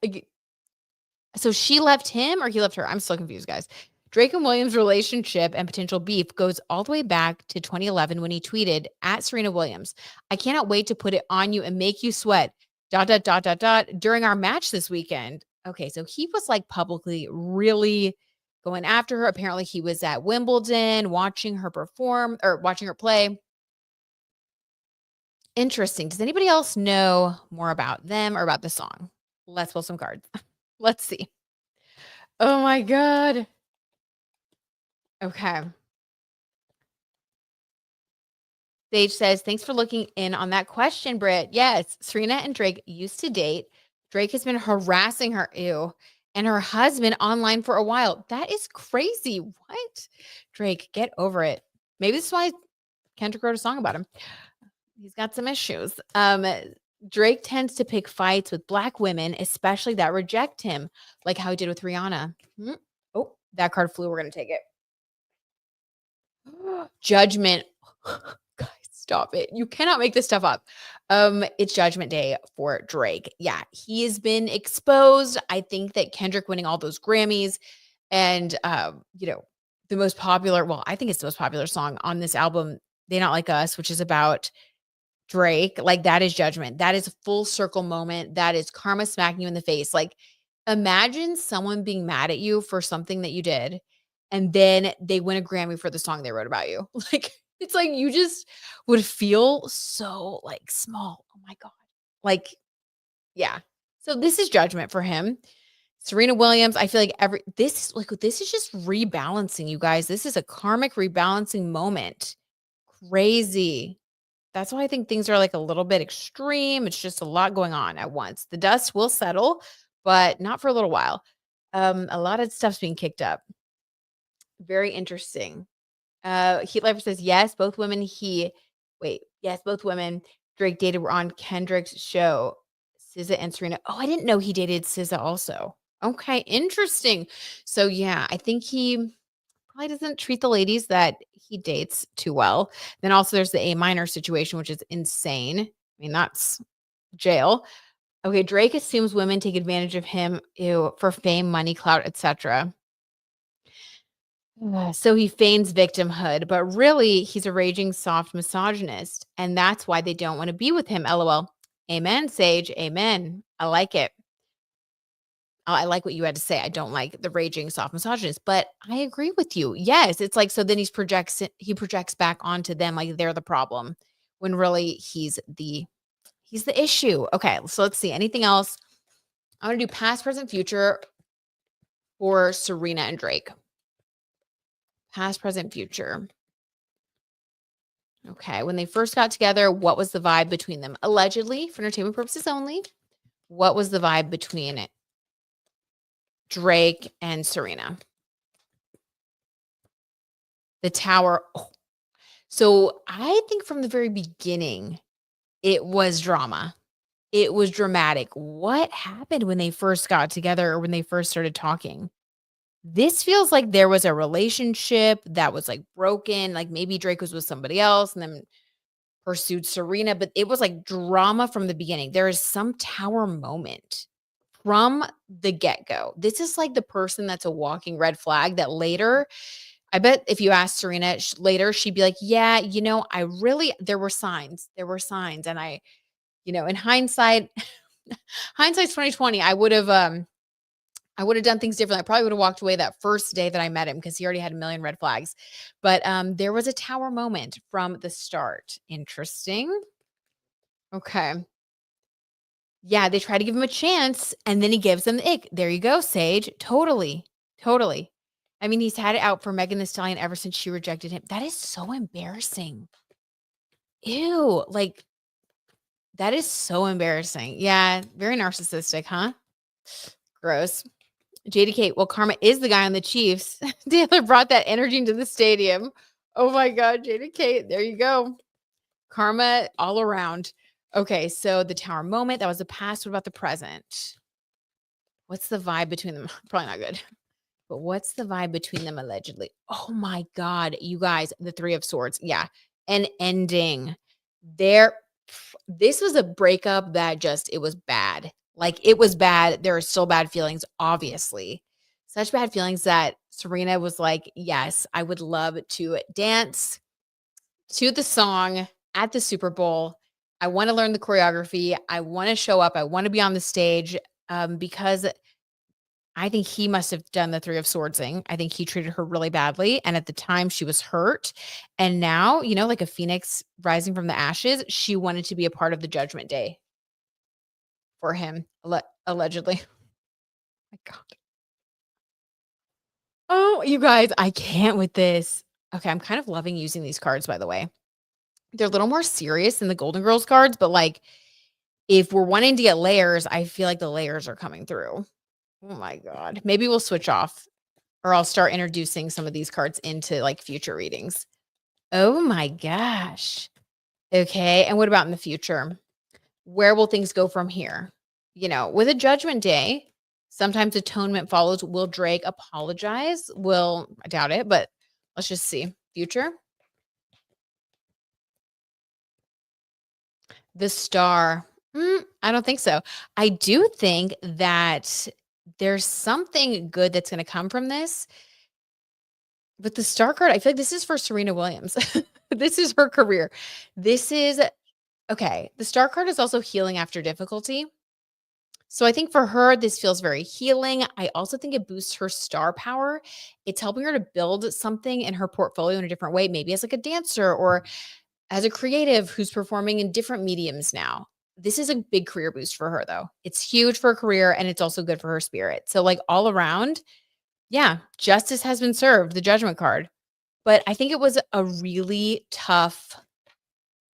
So she left him or he left her? I'm still confused, guys. Drake and Williams' relationship and potential beef goes all the way back to 2011 when he tweeted at Serena Williams, I cannot wait to put it on you and make you sweat, ... during our match this weekend. Okay, so he was like publicly really going after her. Apparently he was at Wimbledon watching her perform or watching her play. Interesting. Does anybody else know more about them or about the song? Let's pull some cards. Let's see. Oh my God. Okay. Sage says, thanks for looking in on that question, Britt. Yes, Serena and Drake used to date. Drake has been harassing her, and her husband online for a while. That is crazy. What? Drake, get over it. Maybe this is why Kendrick wrote a song about him. He's got some issues. Drake tends to pick fights with Black women, especially that reject him, like how he did with Rihanna. Oh, that card flew. We're going to take it. Judgment. Guys, stop it. You cannot make this stuff up. It's Judgment Day for Drake. Yeah, he has been exposed. I think that Kendrick winning all those Grammys and the most popular, well, I think it's the most popular song on this album, They Not Like Us, which is about Drake. Like, that is judgment. That is a full circle moment. That is karma smacking you in the face. Like, imagine someone being mad at you for something that you did, and then they win a Grammy for the song they wrote about you. Like, it's like you just would feel so like small. Oh my God. Like, yeah. So this is judgment for him. Serena Williams, I feel like this is just rebalancing, you guys. This is a karmic rebalancing moment. Crazy. That's why I think things are like a little bit extreme. It's just a lot going on at once. The dust will settle, but not for a little while. A lot of stuff's being kicked up. Very interesting. Heat Lifer says, yes, both women both women Drake dated were on Kendrick's show, SZA and Serena. Oh, I didn't know he dated SZA also. Okay, interesting. So yeah, I think he probably doesn't treat the ladies that he dates too well. Then also there's the A minor situation, which is insane. I mean, that's jail. Okay, Drake assumes women take advantage of him for fame, money, clout, etc. So he feigns victimhood, but really he's a raging soft misogynist, and that's why they don't want to be with him. LOL. Amen, Sage. Amen. I like it. I like what you had to say. I don't like the raging soft misogynist, but I agree with you. Yes, it's like so then he projects back onto them like they're the problem when really he's the issue. Okay, so let's see. Anything else? I want to do past, present, future for Serena and Drake. Past, present, future. Okay, when they first got together, what was the vibe between them? Allegedly, for entertainment purposes only, what was the vibe between Drake and Serena? The tower. Oh. So I think from the very beginning, it was drama. It was dramatic. What happened when they first got together or when they first started talking? This feels like there was a relationship that was like broken. Like maybe Drake was with somebody else and then pursued Serena, but it was like drama from the beginning. There is some tower moment from the get-go. This is like the person that's a walking red flag that later, I bet if you ask Serena later, she'd be like, yeah, there were signs. There were signs. And in hindsight, hindsight's 2020, I would have done things differently. I probably would have walked away that first day that I met him because he already had a million red flags. But there was a tower moment from the start. Interesting. Okay. Yeah, they try to give him a chance, and then he gives them the ick. There you go, Sage. Totally. Totally. I mean, he's had it out for Megan Thee Stallion ever since she rejected him. That is so embarrassing. Ew, like, that is so embarrassing. Yeah, very narcissistic, huh? Gross. JDK, well, Karma is the guy on the Chiefs. Taylor brought that energy into the stadium. Oh my God, JDK, there you go. Karma all around. Okay, so the tower moment, that was the past. What about the present? What's the vibe between them? Probably not good. But what's the vibe between them allegedly? Oh my God, you guys, the Three of Swords. Yeah. An ending. There, this was a breakup that just, it was bad. Like, it was bad. There are still bad feelings, obviously. Such bad feelings that Serena was like, yes, I would love to dance to the song at the Super Bowl. I want to learn the choreography. I want to show up. I want to be on the stage because I think he must have done the Three of Swordsing. I think he treated her really badly. And at the time, she was hurt. And now, like a phoenix rising from the ashes, she wanted to be a part of the Judgment Day for him, allegedly. My God. Oh, you guys, I can't with this. Okay, I'm kind of loving using these cards, by the way. They're a little more serious than the Golden Girls cards, but like if we're wanting to get layers, I feel like the layers are coming through. Oh my God. Maybe we'll switch off or I'll start introducing some of these cards into like future readings. Oh my gosh. Okay. And what about in the future? Where will things go from here? With a Judgment Day, sometimes atonement follows. Will Drake apologize? I doubt it, but let's just see. Future. The Star. I don't think so. I do think that there's something good that's going to come from this. But the Star card, I feel like this is for Serena Williams. This is her career. This is okay. The Star card is also healing after difficulty. So I think for her, this feels very healing. I also think it boosts her star power. It's helping her to build something in her portfolio in a different way, maybe as like a dancer or as a creative who's performing in different mediums now. This is a big career boost for her, though. It's huge for her career and it's also good for her spirit. So, like, all around, yeah, justice has been served, the Judgment card. But I think it was a really tough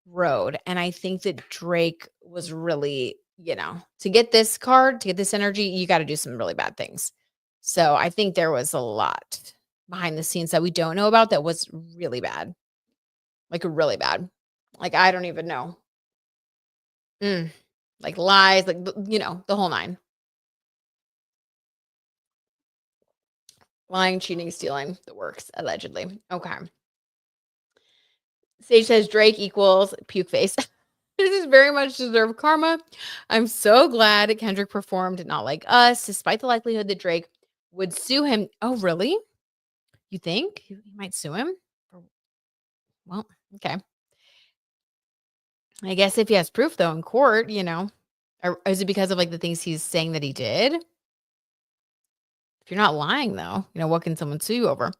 road. And I think that Drake was really, to get this card, to get this energy, you got to do some really bad things. So I think there was a lot behind the scenes that we don't know about that was really bad. Like, really bad. Like, I don't even know. Like lies, like, the whole nine. Lying, cheating, stealing, the works, allegedly. Okay. Sage says Drake equals puke face. This is very much deserved karma. I'm so glad Kendrick performed Not Like Us, despite the likelihood that Drake would sue him. Oh, really? You think he might sue him? Well, okay. I guess if he has proof, though, in court, or is it because of like the things he's saying that he did? If you're not lying, though, what can someone sue you over?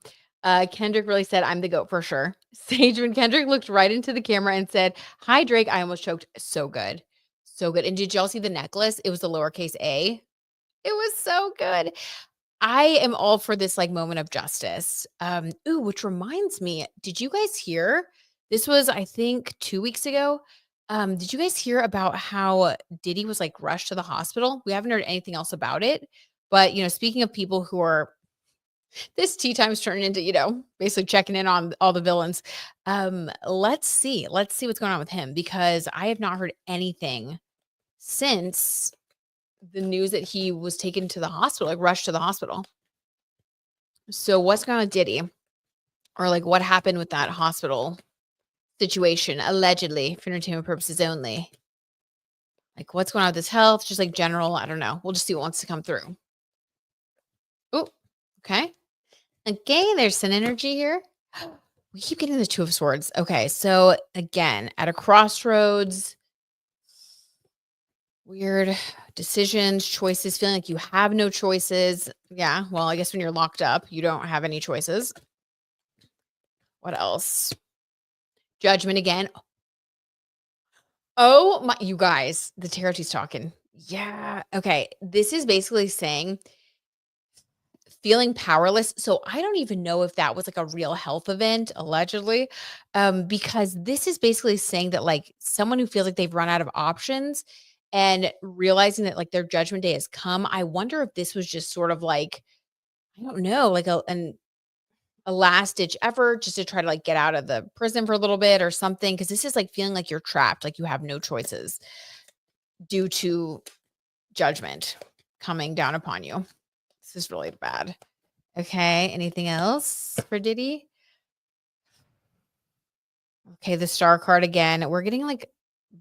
Kendrick really said, I'm the GOAT for sure. Sage, when Kendrick looked right into the camera and said, hi, Drake, I almost choked. So good. So good. And did y'all see the necklace? It was the lowercase a. It was so good. I am all for this like moment of justice. Which reminds me, did you guys hear? This was, I think, 2 weeks ago. Did you guys hear about how Diddy was like rushed to the hospital? We haven't heard anything else about it. But, speaking of people who are, this tea time's turning into, basically checking in on all the villains. Let's see. Let's see what's going on with him because I have not heard anything since the news that he was taken to the hospital, like rushed to the hospital. So what's going on with Diddy? Or like what happened with that hospital situation, allegedly for entertainment purposes only? Like what's going on with his health? Just like general, I don't know. We'll just see what wants to come through. Oh, okay. Okay, there's some energy here. We keep getting the Two of Swords. Okay, so again, at a crossroads, weird decisions, choices, feeling like you have no choices. Yeah, well, I guess when you're locked up, you don't have any choices. What else? Judgment again. Oh my, you guys, the tarot tea's talking. Yeah. Okay. This is basically saying feeling powerless. So I don't even know if that was like a real health event, allegedly, because this is basically saying that like someone who feels like they've run out of options and realizing that like their judgment day has come. I wonder if this was just sort of like, I don't know, like a last ditch effort just to try to like get out of the prison for a little bit or something. Cause this is like feeling like you're trapped, like you have no choices due to judgment coming down upon you. This is really bad. Okay. Anything else for Diddy? Okay. The star card again. We're getting like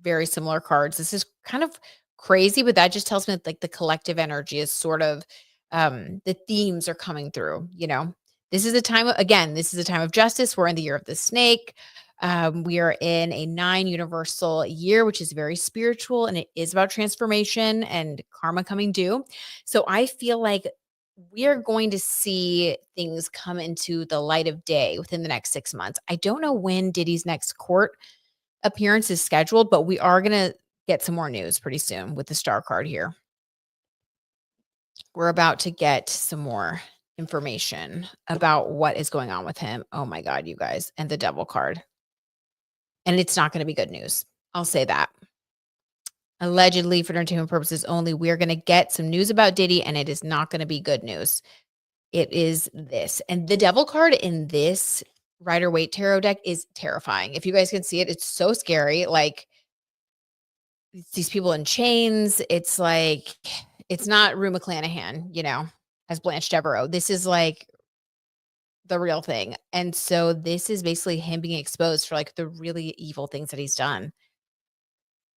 very similar cards. This is kind of crazy, but that just tells me that like the collective energy is sort of the themes are coming through, you know. This is a time of, again, this is a time of justice. We're in the year of the snake. We are in a 9 universal year, which is very spiritual and it is about transformation and karma coming due. So I feel like we are going to see things come into the light of day within the next 6 months. I don't know when Diddy's next court appearance is scheduled, but we are going to get some more news pretty soon with the star card here. We're about to get some more information about what is going on with him. Oh my God, you guys. And the devil card. And it's not going to be good news. I'll say that. Allegedly, for entertainment purposes only, we're going to get some news about Diddy, and it is not going to be good news. It is this. And the devil card in this Rider Waite tarot deck is terrifying. If you guys can see it, it's so scary. Like it's these people in chains. It's like, it's not Rue McClanahan, you know, as Blanche Devereaux. This is like the real thing. And so this is basically him being exposed for like the really evil things that he's done.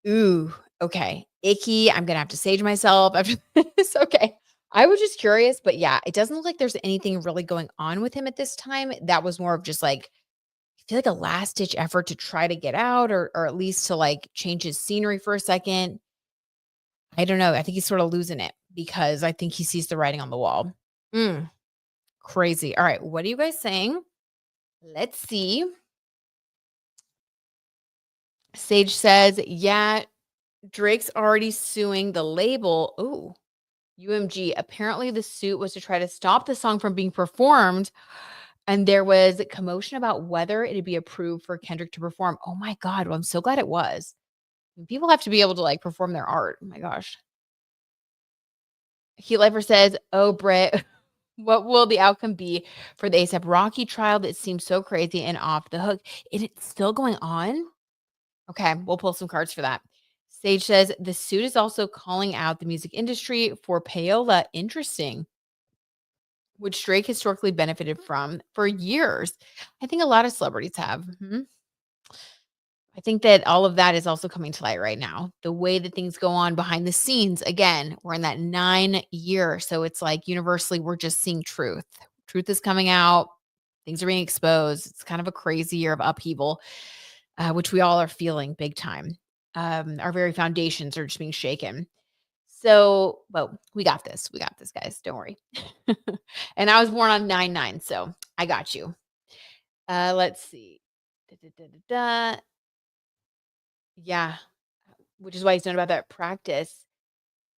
Ooh, okay. Icky. I'm gonna have to sage myself after this. Okay. I was just curious, but yeah, it doesn't look like there's anything really going on with him at this time. That was more of just like, I feel like a last ditch effort to try to get out or at least to like change his scenery for a second. I don't know. I think he's sort of losing it because I think he sees the writing on the wall. Mm, crazy. All right. What are you guys saying? Let's see. Sage says, yeah, Drake's already suing the label. Ooh, UMG. Apparently, the suit was to try to stop the song from being performed. And there was commotion about whether it'd be approved for Kendrick to perform. Oh my God. Well, I'm so glad it was. People have to be able to like perform their art. Oh my gosh. Heat Lifer says, oh, Britt, what will the outcome be for the ASAP Rocky trial that seems so crazy and off the hook? It's still going on? Okay, we'll pull some cards for that. Sage says the suit is also calling out the music industry for payola. Interesting. Which Drake historically benefited from for years. I think a lot of celebrities have. Mhm. I think that all of that is also coming to light right now. The way that things go on behind the scenes. Again, we're in that 9 year. So it's like universally, we're just seeing truth. Truth is coming out. Things are being exposed. It's kind of a crazy year of upheaval, which we all are feeling big time. Our very foundations are just being shaken. So, well, we got this. We got this, guys. Don't worry. And I was born on 9/9, so I got you. Let's see. Da, da, da, da, da. Yeah, which is why he's known about that practice.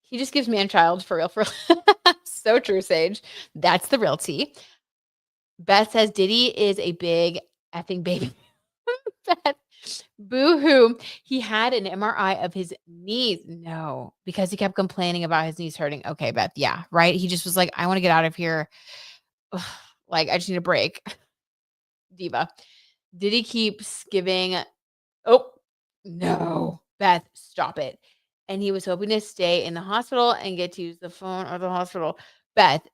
He just gives man child for real, for real. So true, Sage. That's the real tea. Beth says Diddy is a big effing baby. Beth, boo hoo. He had an MRI of his knees. No, because he kept complaining about his knees hurting. Okay, Beth. Yeah, right. He just was like, I want to get out of here. Ugh, like, I just need a break. Diva. Diddy keeps giving. Oh, no. Beth, stop it. And he was hoping to stay in the hospital and get to use the phone or the hospital. Beth,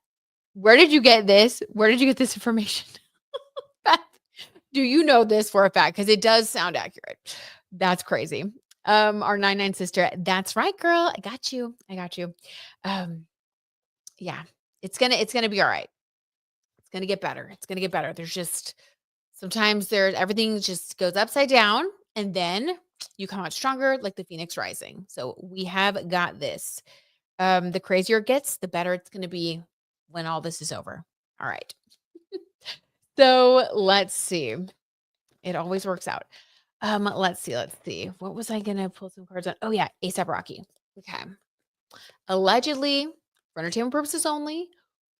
where did you get this? Where did you get this information? Beth, do you know this for a fact? Because it does sound accurate. That's crazy. Our 9/9 sister. That's right, girl. I got you. I got you. Yeah, it's gonna be all right. It's gonna get better. It's gonna get better. There's just sometimes there's everything just goes upside down and then you come out stronger like the phoenix rising. So we have got this. The crazier it gets, the better it's gonna be when all this is over. All right. So let's see. It always works out. Let's see. Let's see. What was I gonna pull some cards on? Oh yeah, ASAP Rocky. Okay. Allegedly, for entertainment purposes only,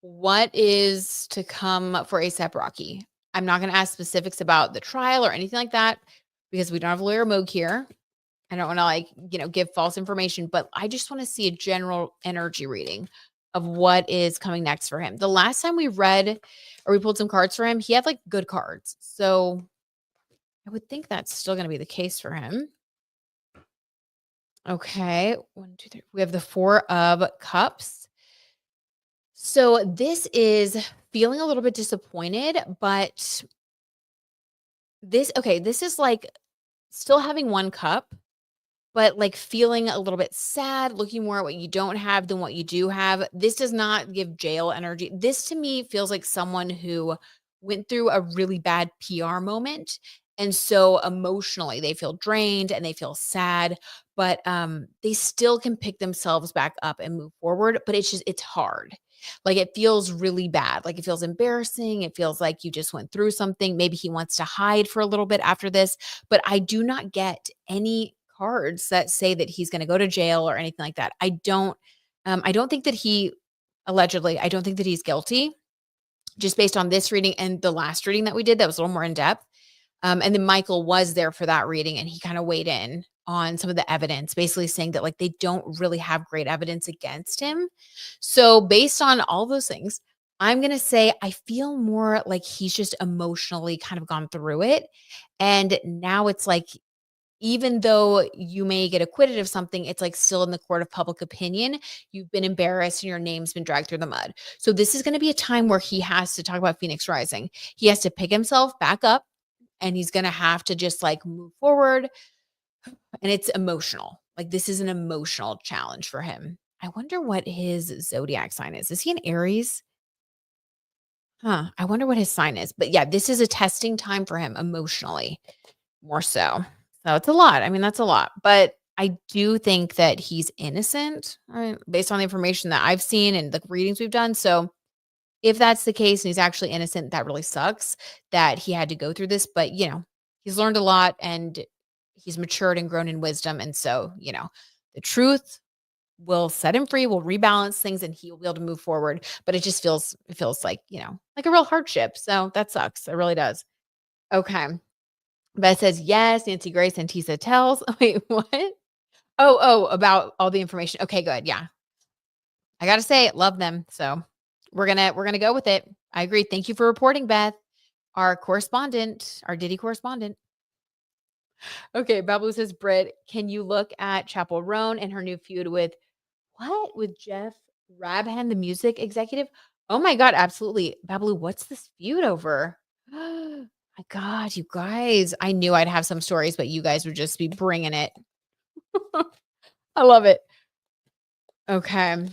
What is to come for ASAP Rocky? I'm not going to ask specifics about the trial or anything like that because we don't have lawyer Moog here. I don't want to give false information, but I just want to see a general energy reading of what is coming next for him. The last time we read or we pulled some cards for him, he had like good cards. So I would think that's still going to be the case for him. Okay. 1, 2, 3. We have the 4 of Cups. So this is feeling a little bit disappointed, but this is like still having 1 cup, but like feeling a little bit sad, looking more at what you don't have than what you do have. This does not give jail energy. This to me feels like someone who went through a really bad PR moment. And so emotionally they feel drained and they feel sad, but they still can pick themselves back up and move forward. But it's hard. Like it feels really bad. Like it feels embarrassing. It feels like you just went through something. Maybe he wants to hide for a little bit after this, but I do not get any cards that say that he's gonna go to jail or anything like that. I don't think that I don't think that he's guilty just based on this reading and the last reading that we did that was a little more in depth. And then Michael was there for that reading and he kind of weighed in on some of the evidence, basically saying that like they don't really have great evidence against him. So based on all those things, I'm going to say I feel more like he's just emotionally kind of gone through it. And now it's like even though you may get acquitted of something, it's like still in the court of public opinion. You've been embarrassed and your name's been dragged through the mud. So this is going to be a time where he has to talk about Phoenix Rising. He has to pick himself back up and he's going to have to just like move forward. And it's emotional. Like this is an emotional challenge for him. I wonder what his zodiac sign is. Is he an Aries? Huh. I wonder what his sign is. But yeah, this is a testing time for him emotionally, more so. So it's a lot. I mean, that's a lot. But I do think that he's innocent, right, based on the information that I've seen and the readings we've done. So if that's the case and he's actually innocent, that really sucks that he had to go through this. But, he's learned a lot and he's matured and grown in wisdom. And so, the truth will set him free, will rebalance things, and he will be able to move forward. But it feels like, like a real hardship. So that sucks. It really does. Okay. Beth says, yes, Nancy Grace and Tisa tells. Wait, what? Oh, about all the information. Okay, good. Yeah. I gotta say, love them. So we're gonna go with it. I agree. Thank you for reporting, Beth, our correspondent, our Diddy correspondent. Okay, Babu says, Britt, can you look at Chappell Roan and her new feud with what? With Jeff Rabhan, the music executive? Oh my God, absolutely. Babu, what's this feud over? My God, you guys. I knew I'd have some stories, but you guys would just be bringing it. I love it. Okay.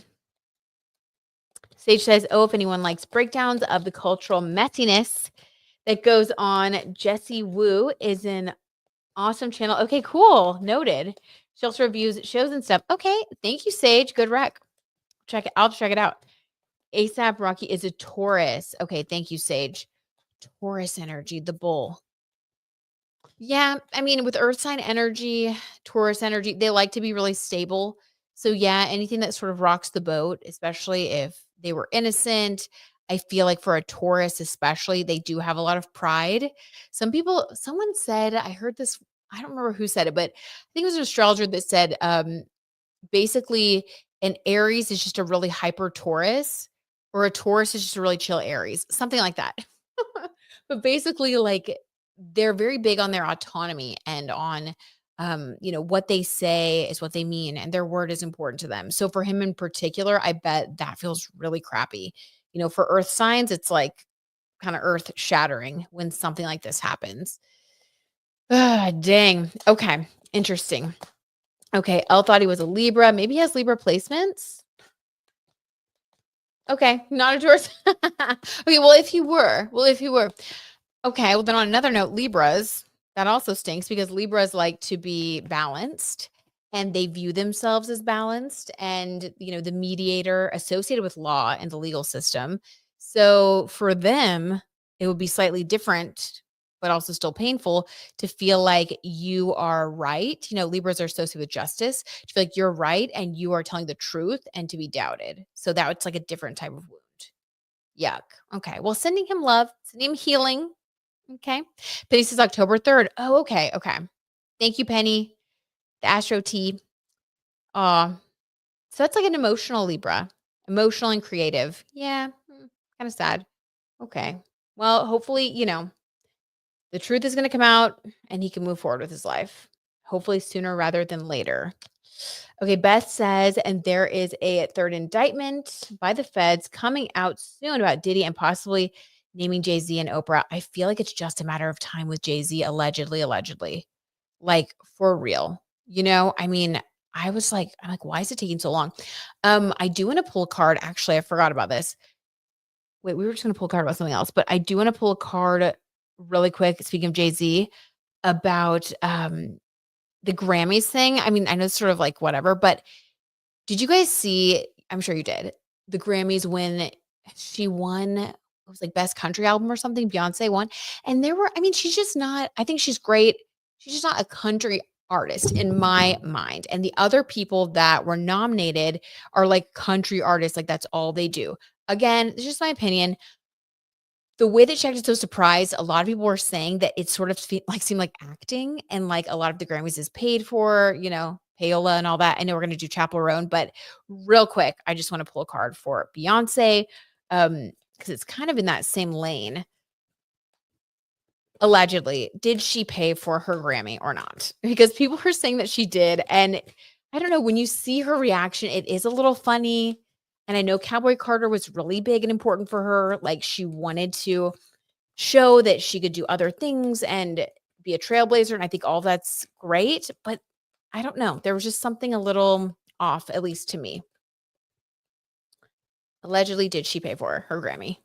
Sage says, oh, if anyone likes breakdowns of the cultural messiness that goes on, Jessie Wu is an awesome channel. Okay, cool. Noted. She also reviews shows and stuff. Okay. Thank you, Sage. Good rec. Check it. I'll check it out. ASAP Rocky is a Taurus. Okay. Thank you, Sage. Taurus energy, the bull. Yeah, I mean, with earth sign energy, Taurus energy, they like to be really stable. So yeah, anything that sort of rocks the boat, especially if they were innocent. I feel like for a Taurus, especially, they do have a lot of pride. Someone said, I heard this, I don't remember who said it, but I think it was an astrologer that said, basically an Aries is just a really hyper Taurus, or a Taurus is just a really chill Aries, something like that. But basically, like they're very big on their autonomy and on what they say is what they mean and their word is important to them. So for him in particular, I bet that feels really crappy. For earth signs, it's like kind of earth shattering when something like this happens. Ah, dang. Okay. Interesting. Okay. Elle thought he was a Libra. Maybe he has Libra placements. Okay. Not a Taurus. Okay. Well, if he were. Okay. Well, then on another note, Libras, that also stinks because Libras like to be balanced and they view themselves as balanced and, the mediator associated with law and the legal system. So for them, it would be slightly different, but also still painful to feel like you are right. Libras are associated with justice, to feel like you're right and you are telling the truth and to be doubted. So that it's like a different type of wound. Yuck. Okay. Well, sending him love, sending him healing. Okay. Penny says October 3rd. Oh, okay. Okay. Thank you, Penny. The Astro Tea. Uh, so that's like an emotional Libra, emotional and creative. Yeah. Kind of sad. Okay. Well, hopefully, the truth is going to come out and he can move forward with his life. Hopefully sooner rather than later. Okay, Beth says, and there is a third indictment by the feds coming out soon about Diddy and possibly naming Jay-Z and Oprah. I feel like it's just a matter of time with Jay-Z, allegedly. Like for real. I mean, I'm like, why is it taking so long? I do want to pull a card. Actually, I forgot about this. Wait, we were just gonna pull a card about something else, but I do want to pull a card really quick. Speaking of Jay-Z, about the Grammys thing. I mean, I know it's sort of like whatever, but did you guys see, I'm sure you did, the Grammys when she won, it was like best country album or something, Beyonce won, and I mean, she's just not, I think she's great. She's just not a country artist in my mind. And the other people that were nominated are like country artists, like that's all they do. Again, it's just my opinion. The way that she acted so surprised, a lot of people were saying that it sort of seemed like acting, and like a lot of the Grammys is paid for, payola and all that. I know we're gonna do Chappell Roan, but real quick, I just want to pull a card for Beyonce, because it's kind of in that same lane. Allegedly, did she pay for her Grammy or not? Because people are saying that she did, and I don't know, when you see her reaction, it is a little funny. And I know Cowboy Carter was really big and important for her. Like she wanted to show that she could do other things and be a trailblazer, and I think all that's great, but I don't know. There was just something a little off, at least to me. Allegedly, did she pay for her Grammy?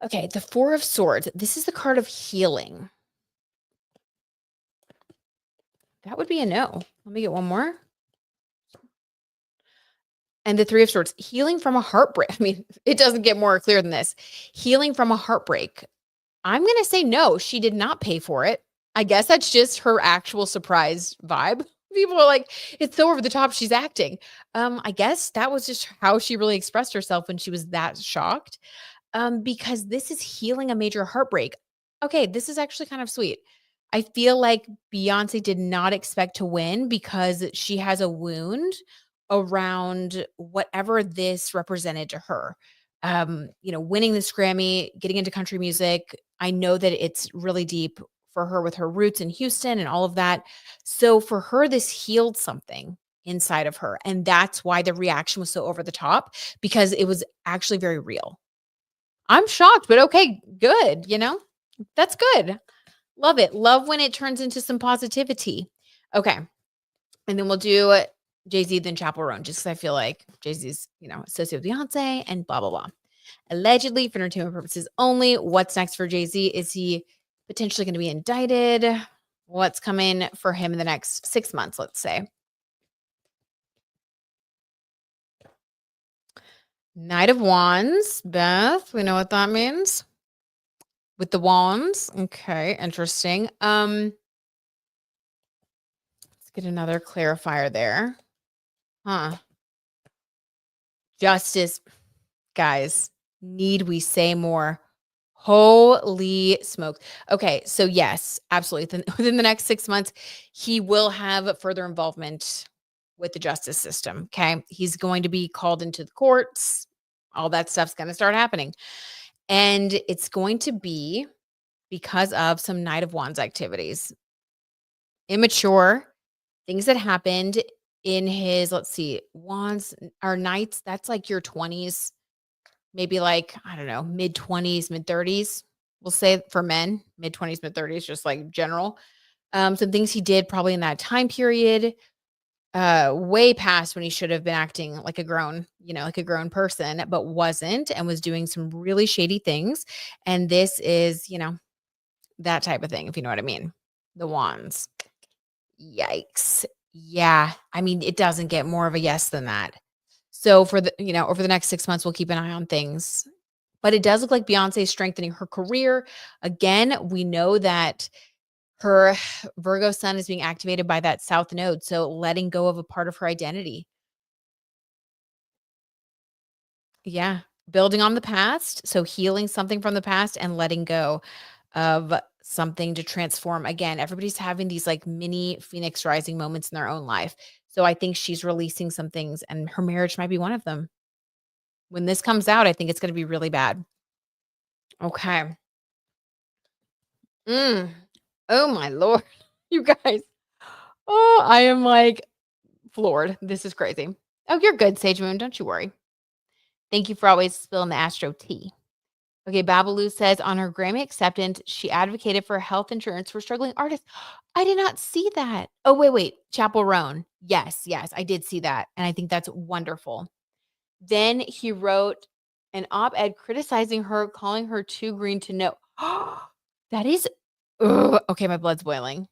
Okay, the Four of Swords. This is the card of healing. That would be a no. Let me get one more. And the Three of Swords, healing from a heartbreak. I mean, it doesn't get more clear than this. Healing from a heartbreak. I'm going to say no, she did not pay for it. I guess that's just her actual surprise vibe. People are like, it's so over the top, she's acting. I guess that was just how she really expressed herself when she was that shocked. Because this is healing a major heartbreak. Okay, this is actually kind of sweet. I feel like Beyonce did not expect to win because she has a wound around whatever this represented to her. Winning this Grammy, getting into country music. I know that it's really deep for her with her roots in Houston and all of that. So for her, this healed something inside of her. And that's why the reaction was so over the top, because it was actually very real. I'm shocked, but okay, good, That's good. Love it. Love when it turns into some positivity. Okay. And then we'll do Jay-Z, then Chappell Roan, just because I feel like Jay-Z's, associated with Beyonce and blah, blah, blah. Allegedly, for entertainment purposes only. What's next for Jay-Z? Is he potentially going to be indicted? What's coming for him in the next 6 months, let's say? Knight of Wands. Beth, we know what that means. With the wands. Okay, interesting. Let's get another clarifier there. Huh. Justice. Guys, need we say more? Holy smokes. Okay, so yes, absolutely. Within the next 6 months, he will have further involvement with the justice system. Okay. He's going to be called into the courts. All that stuff's going to start happening. And it's going to be because of some Knight of Wands activities. Immature things that happened in his, let's see, wands or knights, that's like your 20s, maybe like, I don't know, mid 20s, mid 30s. We'll say for men, mid 20s, mid 30s, just like general. Some things he did probably in that time period, way past when he should have been acting like a grown, like a grown person, but wasn't, and was doing some really shady things. And this is, that type of thing, if you know what I mean. The wands. Yikes. Yeah. I mean, it doesn't get more of a yes than that. So for the, over the next 6 months, we'll keep an eye on things. But it does look like Beyonce is strengthening her career. Again, we know that her Virgo sun is being activated by that South node. So letting go of a part of her identity. Yeah. Building on the past. So healing something from the past and letting go of something to transform. Again, everybody's having these like mini phoenix rising moments in their own life. So I think she's releasing some things and her marriage might be one of them. When this comes out, I think it's going to be really bad. Okay. Mm. Oh my Lord. You guys. Oh, I am like floored. This is crazy. Oh, you're good, Sage Moon. Don't you worry. Thank you for always spilling the Astro tea. Okay, Babalu says on her Grammy acceptance, she advocated for health insurance for struggling artists. I did not see that. Oh, wait. Chappell Roan. Yes, I did see that. And I think that's wonderful. Then he wrote an op-ed criticizing her, calling her too green to know. That is, ugh. Okay, my blood's boiling.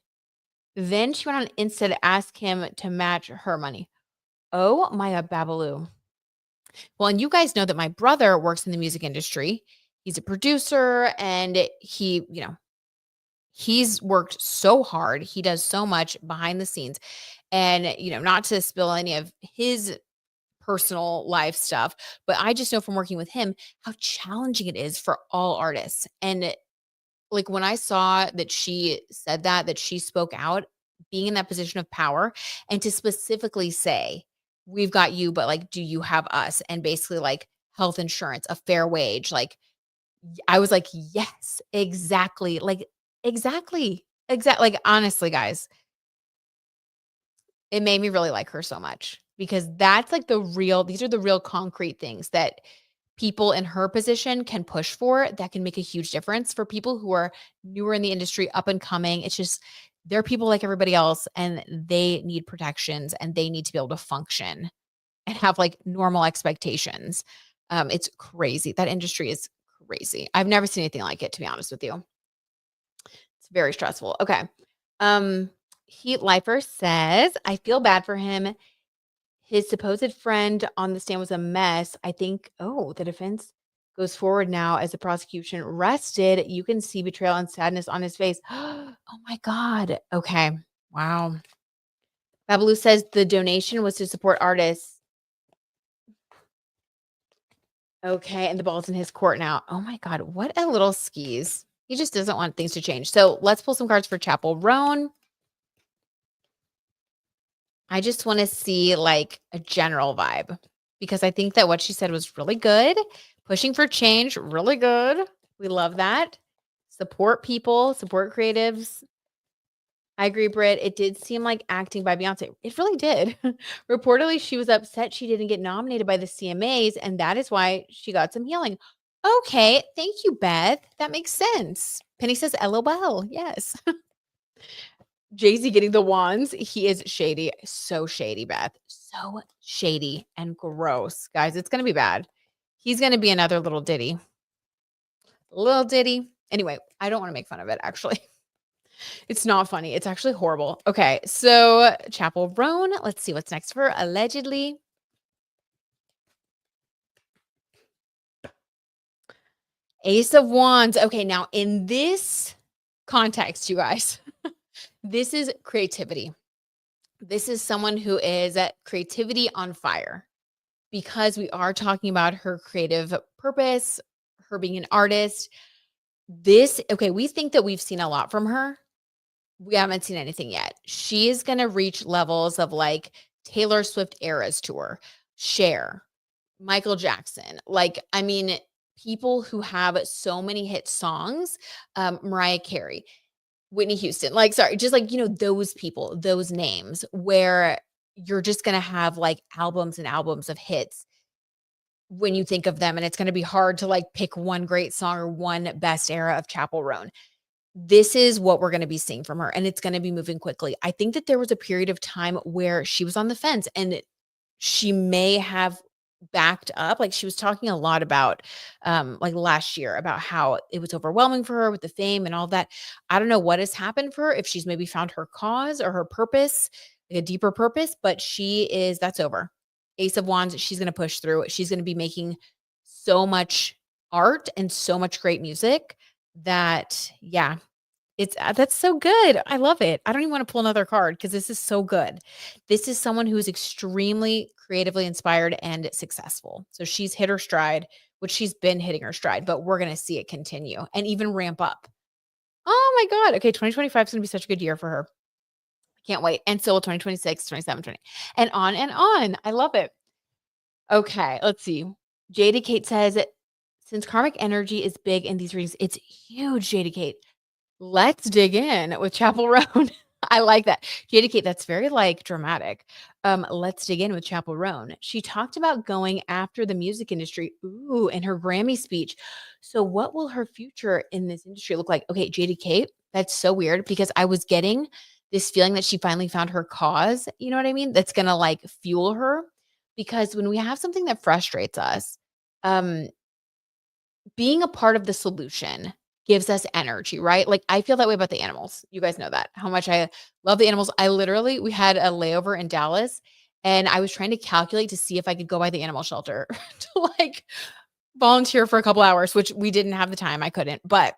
Then she went on Insta to ask him to match her money. Oh my God, Babalu. Well, and you guys know that my brother works in the music industry. He's a producer and he's worked so hard. He does so much behind the scenes. And, not to spill any of his personal life stuff, but I just know from working with him how challenging it is for all artists. And like when I saw that she said that she spoke out, being in that position of power, and to specifically say, we've got you, but like, do you have us? And basically like health insurance, a fair wage. Like I was like, yes, exactly. Like, exactly. Exactly. Like, honestly, guys, it made me really like her so much because that's like these are the real concrete things that people in her position can push for that can make a huge difference for people who are newer in the industry, up and coming. It's just, they're people like everybody else and they need protections and they need to be able to function and have like normal expectations. It's crazy. That industry is crazy. I've never seen anything like it, to be honest with you. It's very stressful. Okay. Heat Lifer says, I feel bad for him. His supposed friend on the stand was a mess. I think, the defense goes forward now as the prosecution rested. You can see betrayal and sadness on his face. Oh my God. Okay. Wow. Babalu says the donation was to support artists. Okay. And the ball's in his court now. Oh my God. What a little skis. He just doesn't want things to change. So let's pull some cards for Chappell Roan. I just want to see like a general vibe because I think that what she said was really good. Pushing for change, really good. We love that. Support people, support creatives. I agree, Britt. It did seem like acting by Beyonce. It really did. Reportedly, she was upset she didn't get nominated by the CMAs, and that is why she got some healing. Okay, thank you, Beth. That makes sense. Penny says, LOL. Yes. Jay-Z getting the wands. He is shady. So shady, Beth. So shady and gross. Guys, it's going to be bad. He's going to be another little Diddy. Little Diddy. Anyway, I don't want to make fun of it, actually. It's not funny. It's actually horrible. Okay, so Chappell Roan. Let's see what's next for allegedly. Ace of Wands. Okay, now in this context, you guys, this is creativity. This is someone who is creativity on fire because we are talking about her creative purpose, her being an artist. We think that we've seen a lot from her. We haven't seen anything yet. She is going to reach levels of like Taylor Swift Eras Tour, Cher, Michael Jackson. Like, I mean, people who have so many hit songs, Mariah Carey, Whitney Houston, like, sorry, just like, those people, those names where you're just going to have like albums and albums of hits when you think of them. And it's going to be hard to like pick one great song or one best era of Chappell Roan. This is what we're going to be seeing from her. And it's going to be moving quickly. I think that there was a period of time where she was on the fence and she may have backed up. Like she was talking a lot about like last year about how it was overwhelming for her with the fame and all that. I don't know what has happened for her, if she's maybe found her cause or her purpose, like a deeper purpose, but that's over. Ace of Wands, she's going to push through. She's going to be making so much art and so much great music that, yeah, It's that's so good. I love it. I don't even want to pull another card because this is so good. This is someone who is extremely creatively inspired and successful. So she's hit her stride, which she's been hitting her stride, but we're going to see it continue and even ramp up. Oh my God. Okay. 2025 is going to be such a good year for her. Can't wait. And so will 2026, 27, 20, and on and on. I love it. Okay. Let's see. Jada Kate says, since karmic energy is big in these readings, it's huge, Jada Kate. Let's dig in with Chappell Roan. I like that. Jada Kate, that's very like dramatic. Let's dig in with Chappell Roan. She talked about going after the music industry. Ooh, in her Grammy speech. So, what will her future in this industry look like? Okay, Jada Kate, that's so weird because I was getting this feeling that she finally found her cause. You know what I mean? That's gonna like fuel her. Because when we have something that frustrates us, um, being a part of the solution gives us energy, right? Like, I feel that way about the animals. You guys know that, how much I love the animals. I literally we had a layover in Dallas, and I was trying to calculate to see if I could go by the animal shelter to, like, volunteer for a couple hours, which we didn't have the time, I couldn't, but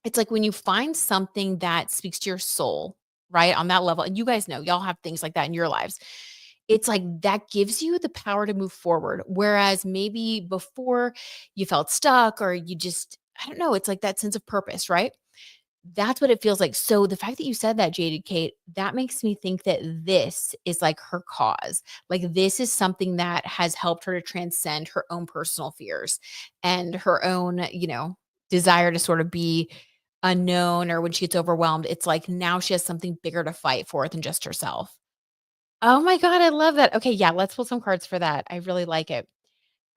it's like when you find something that speaks to your soul, right, on that level, and you guys know, y'all have things like that in your lives. It's like that gives you the power to move forward. Whereas maybe before you felt stuck or you just, I don't know, it's like that sense of purpose, right? That's what it feels like. So the fact that you said that, Jaded Kate, that makes me think that this is like her cause. Like this is something that has helped her to transcend her own personal fears and her own, desire to sort of be unknown or when she gets overwhelmed. It's like now she has something bigger to fight for than just herself. Oh my god, I love that. Okay, yeah, let's pull some cards for that. I really like it.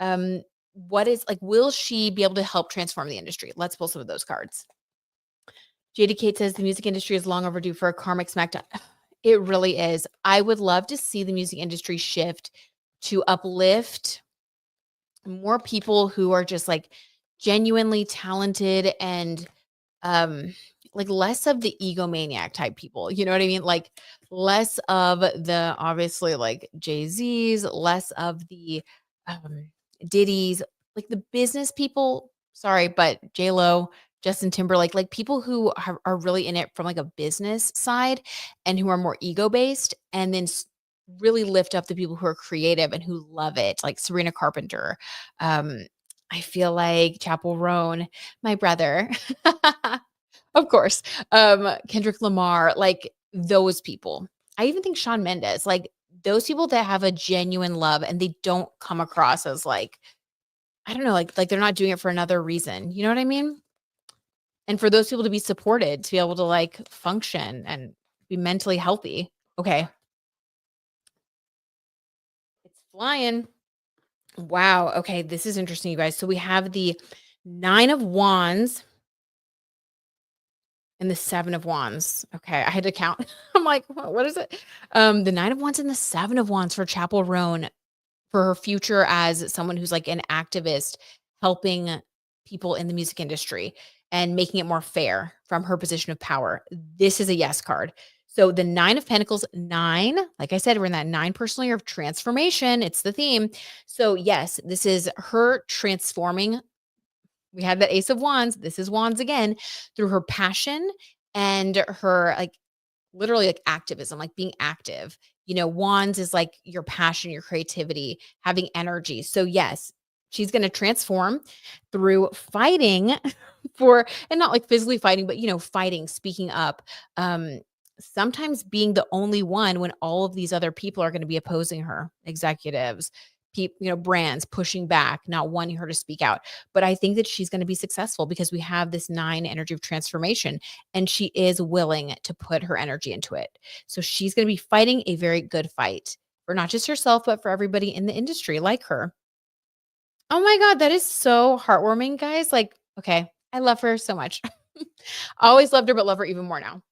Um, what is like, will she be able to help transform the industry? Let's pull some of those cards. JD Kate says the music industry is long overdue for a karmic smackdown. It really is. I would love to see the music industry shift to uplift more people who are just like genuinely talented and like less of the egomaniac type people. You know what I mean? Like less of the obviously like Jay-Z's, less of the um Diddy's, like the business people. Sorry, but J-Lo, Justin Timberlake, like people who are really in it from like a business side and who are more ego based and then really lift up the people who are creative and who love it, like Serena Carpenter. Um, I feel like Chappell Roan, my brother. Of course. Kendrick Lamar, like those people. I even think Shawn Mendes, like those people that have a genuine love and they don't come across as like, I don't know, like they're not doing it for another reason. You know what I mean? And for those people to be supported, to be able to like function and be mentally healthy. Okay. It's flying. Wow. Okay. This is interesting, you guys. So we have the 9 of Wands and the 7 of Wands. Okay, I had to count. I'm like, What is it?" The 9 of Wands and the 7 of Wands for Chappell Roan for her future as someone who's like an activist helping people in the music industry and making it more fair from her position of power. This is a yes card. So the 9 of Pentacles, 9, like I said, we're in that 9 personal year of transformation. It's the theme. So yes, this is her transforming. We had that Ace of Wands. This is Wands again through her passion and her like literally like activism, like being active. Wands is like your passion, your creativity, having energy. So yes, she's going to transform through fighting for, and not like physically fighting, but fighting, speaking up. Sometimes being the only one when all of these other people are going to be opposing her, executives, brands pushing back, not wanting her to speak out. But I think that she's going to be successful because we have this 9 energy of transformation and she is willing to put her energy into it. So she's going to be fighting a very good fight for not just herself, but for everybody in the industry like her. Oh my God, that is so heartwarming, guys. Like, okay, I love her so much. Always loved her, but love her even more now.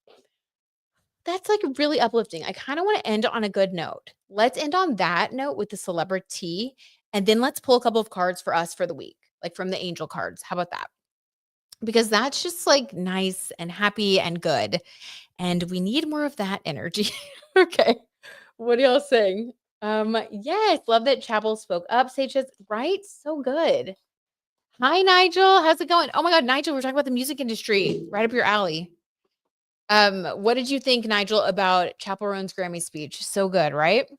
That's like really uplifting. I kind of want to end on a good note. Let's end on that note with the celebrity. And then let's pull a couple of cards for us for the week, like from the angel cards. How about that? Because that's just like nice and happy and good. And we need more of that energy. Okay. What are y'all saying? Yes, love that Chappell spoke up. Sage says, right? So good. Hi, Nigel. How's it going? Oh my God, Nigel, we're talking about the music industry. Right up your alley. What did you think, Nigel, about Chappell Roan's Grammy speech? So good, right?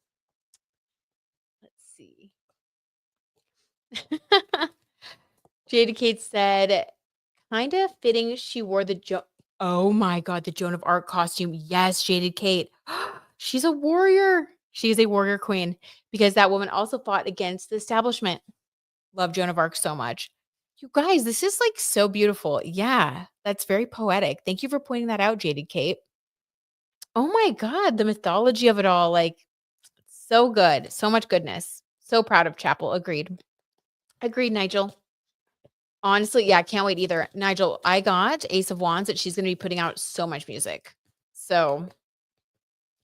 Let's see. Jada Kate said, kind of fitting she wore oh my God, the Joan of Arc costume. Yes, Jaded Kate. She's a warrior. She's a warrior queen because that woman also fought against the establishment. Love Joan of Arc so much. You guys, this is like so beautiful. Yeah, that's very poetic. Thank you for pointing that out, Jaded Kate. Oh my God, the mythology of it all. Like, so good. So much goodness. So proud of Chapel. Agreed. Agreed, Nigel. Honestly, yeah, can't wait either. Nigel, I got Ace of Wands that she's going to be putting out so much music. So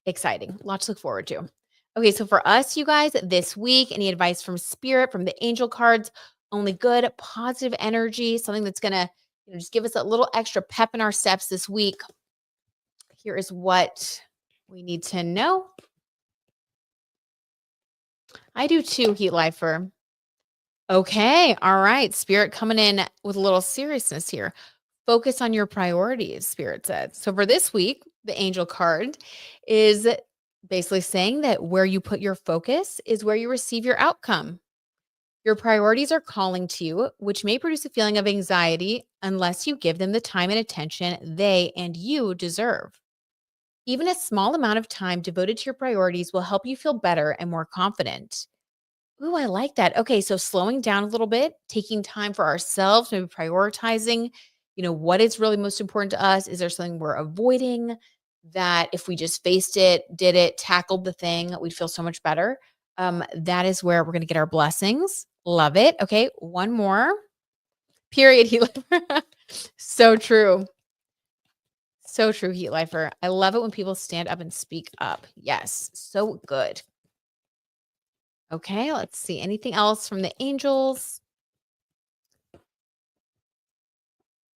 exciting. Lots to look forward to. Okay, so for us, you guys, this week, any advice from Spirit, from the angel cards? Only good, positive energy, something that's going to just give us a little extra pep in our steps this week. Here is what we need to know. I do too, Heat Lifer. Okay. All right. Spirit coming in with a little seriousness here. Focus on your priorities, Spirit said. So for this week, the angel card is basically saying that where you put your focus is where you receive your outcome. Your priorities are calling to you, which may produce a feeling of anxiety unless you give them the time and attention they and you deserve. Even a small amount of time devoted to your priorities will help you feel better and more confident. Ooh, I like that. Okay, so slowing down a little bit, taking time for ourselves, maybe prioritizing, what is really most important to us? Is there something we're avoiding that if we just faced it, did it, tackled the thing, we'd feel so much better? That is where we're going to get our blessings. Love it. Okay, one more. Period. Heat lifer. So true. So true, Heat lifer. I love it when people stand up and speak up. Yes, so good. Okay, let's see. Anything else from the angels?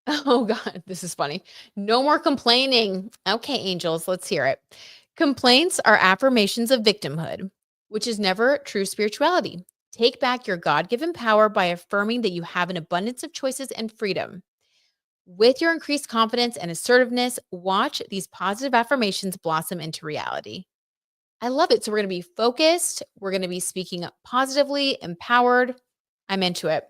Oh God, this is funny. No more complaining. Okay, angels, let's hear it. Complaints are affirmations of victimhood, which is never true spirituality. Take back your God given power by affirming that you have an abundance of choices and freedom. With your increased confidence and assertiveness, watch these positive affirmations blossom into reality. I love it. So, we're going to be focused. We're going to be speaking up positively, empowered. I'm into it.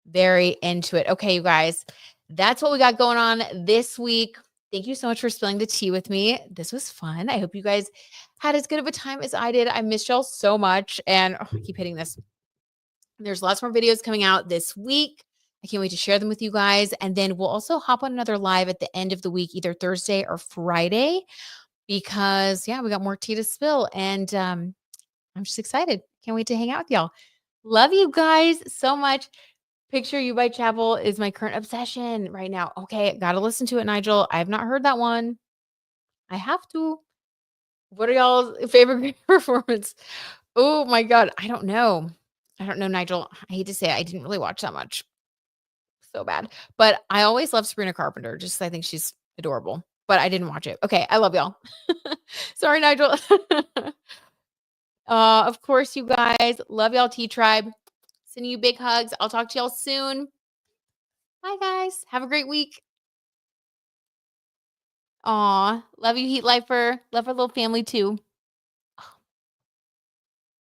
Very into it. Okay, you guys, that's what we got going on this week. Thank you so much for spilling the tea with me. This was fun. I hope you guys had as good of a time as I did. I missed y'all so much. And I keep hitting this. There's lots more videos coming out this week. I can't wait to share them with you guys. And then we'll also hop on another live at the end of the week, either Thursday or Friday, because yeah, we got more tea to spill. And I'm just excited. Can't wait to hang out with y'all. Love you guys so much. Picture You by Chappell is my current obsession right now. Okay, gotta listen to it, Nigel. I have not heard that one. I have to. What are y'all's favorite performance? Oh my God. I don't know. I don't know, Nigel. I hate to say it. I didn't really watch that much. So bad. But I always love Sabrina Carpenter. Just I think she's adorable. But I didn't watch it. Okay. I love y'all. Sorry, Nigel. Of course, you guys. Love y'all, T Tribe. Sending you big hugs. I'll talk to y'all soon. Bye, guys. Have a great week. Aw, love you, Heat Lifer. Love our little family too.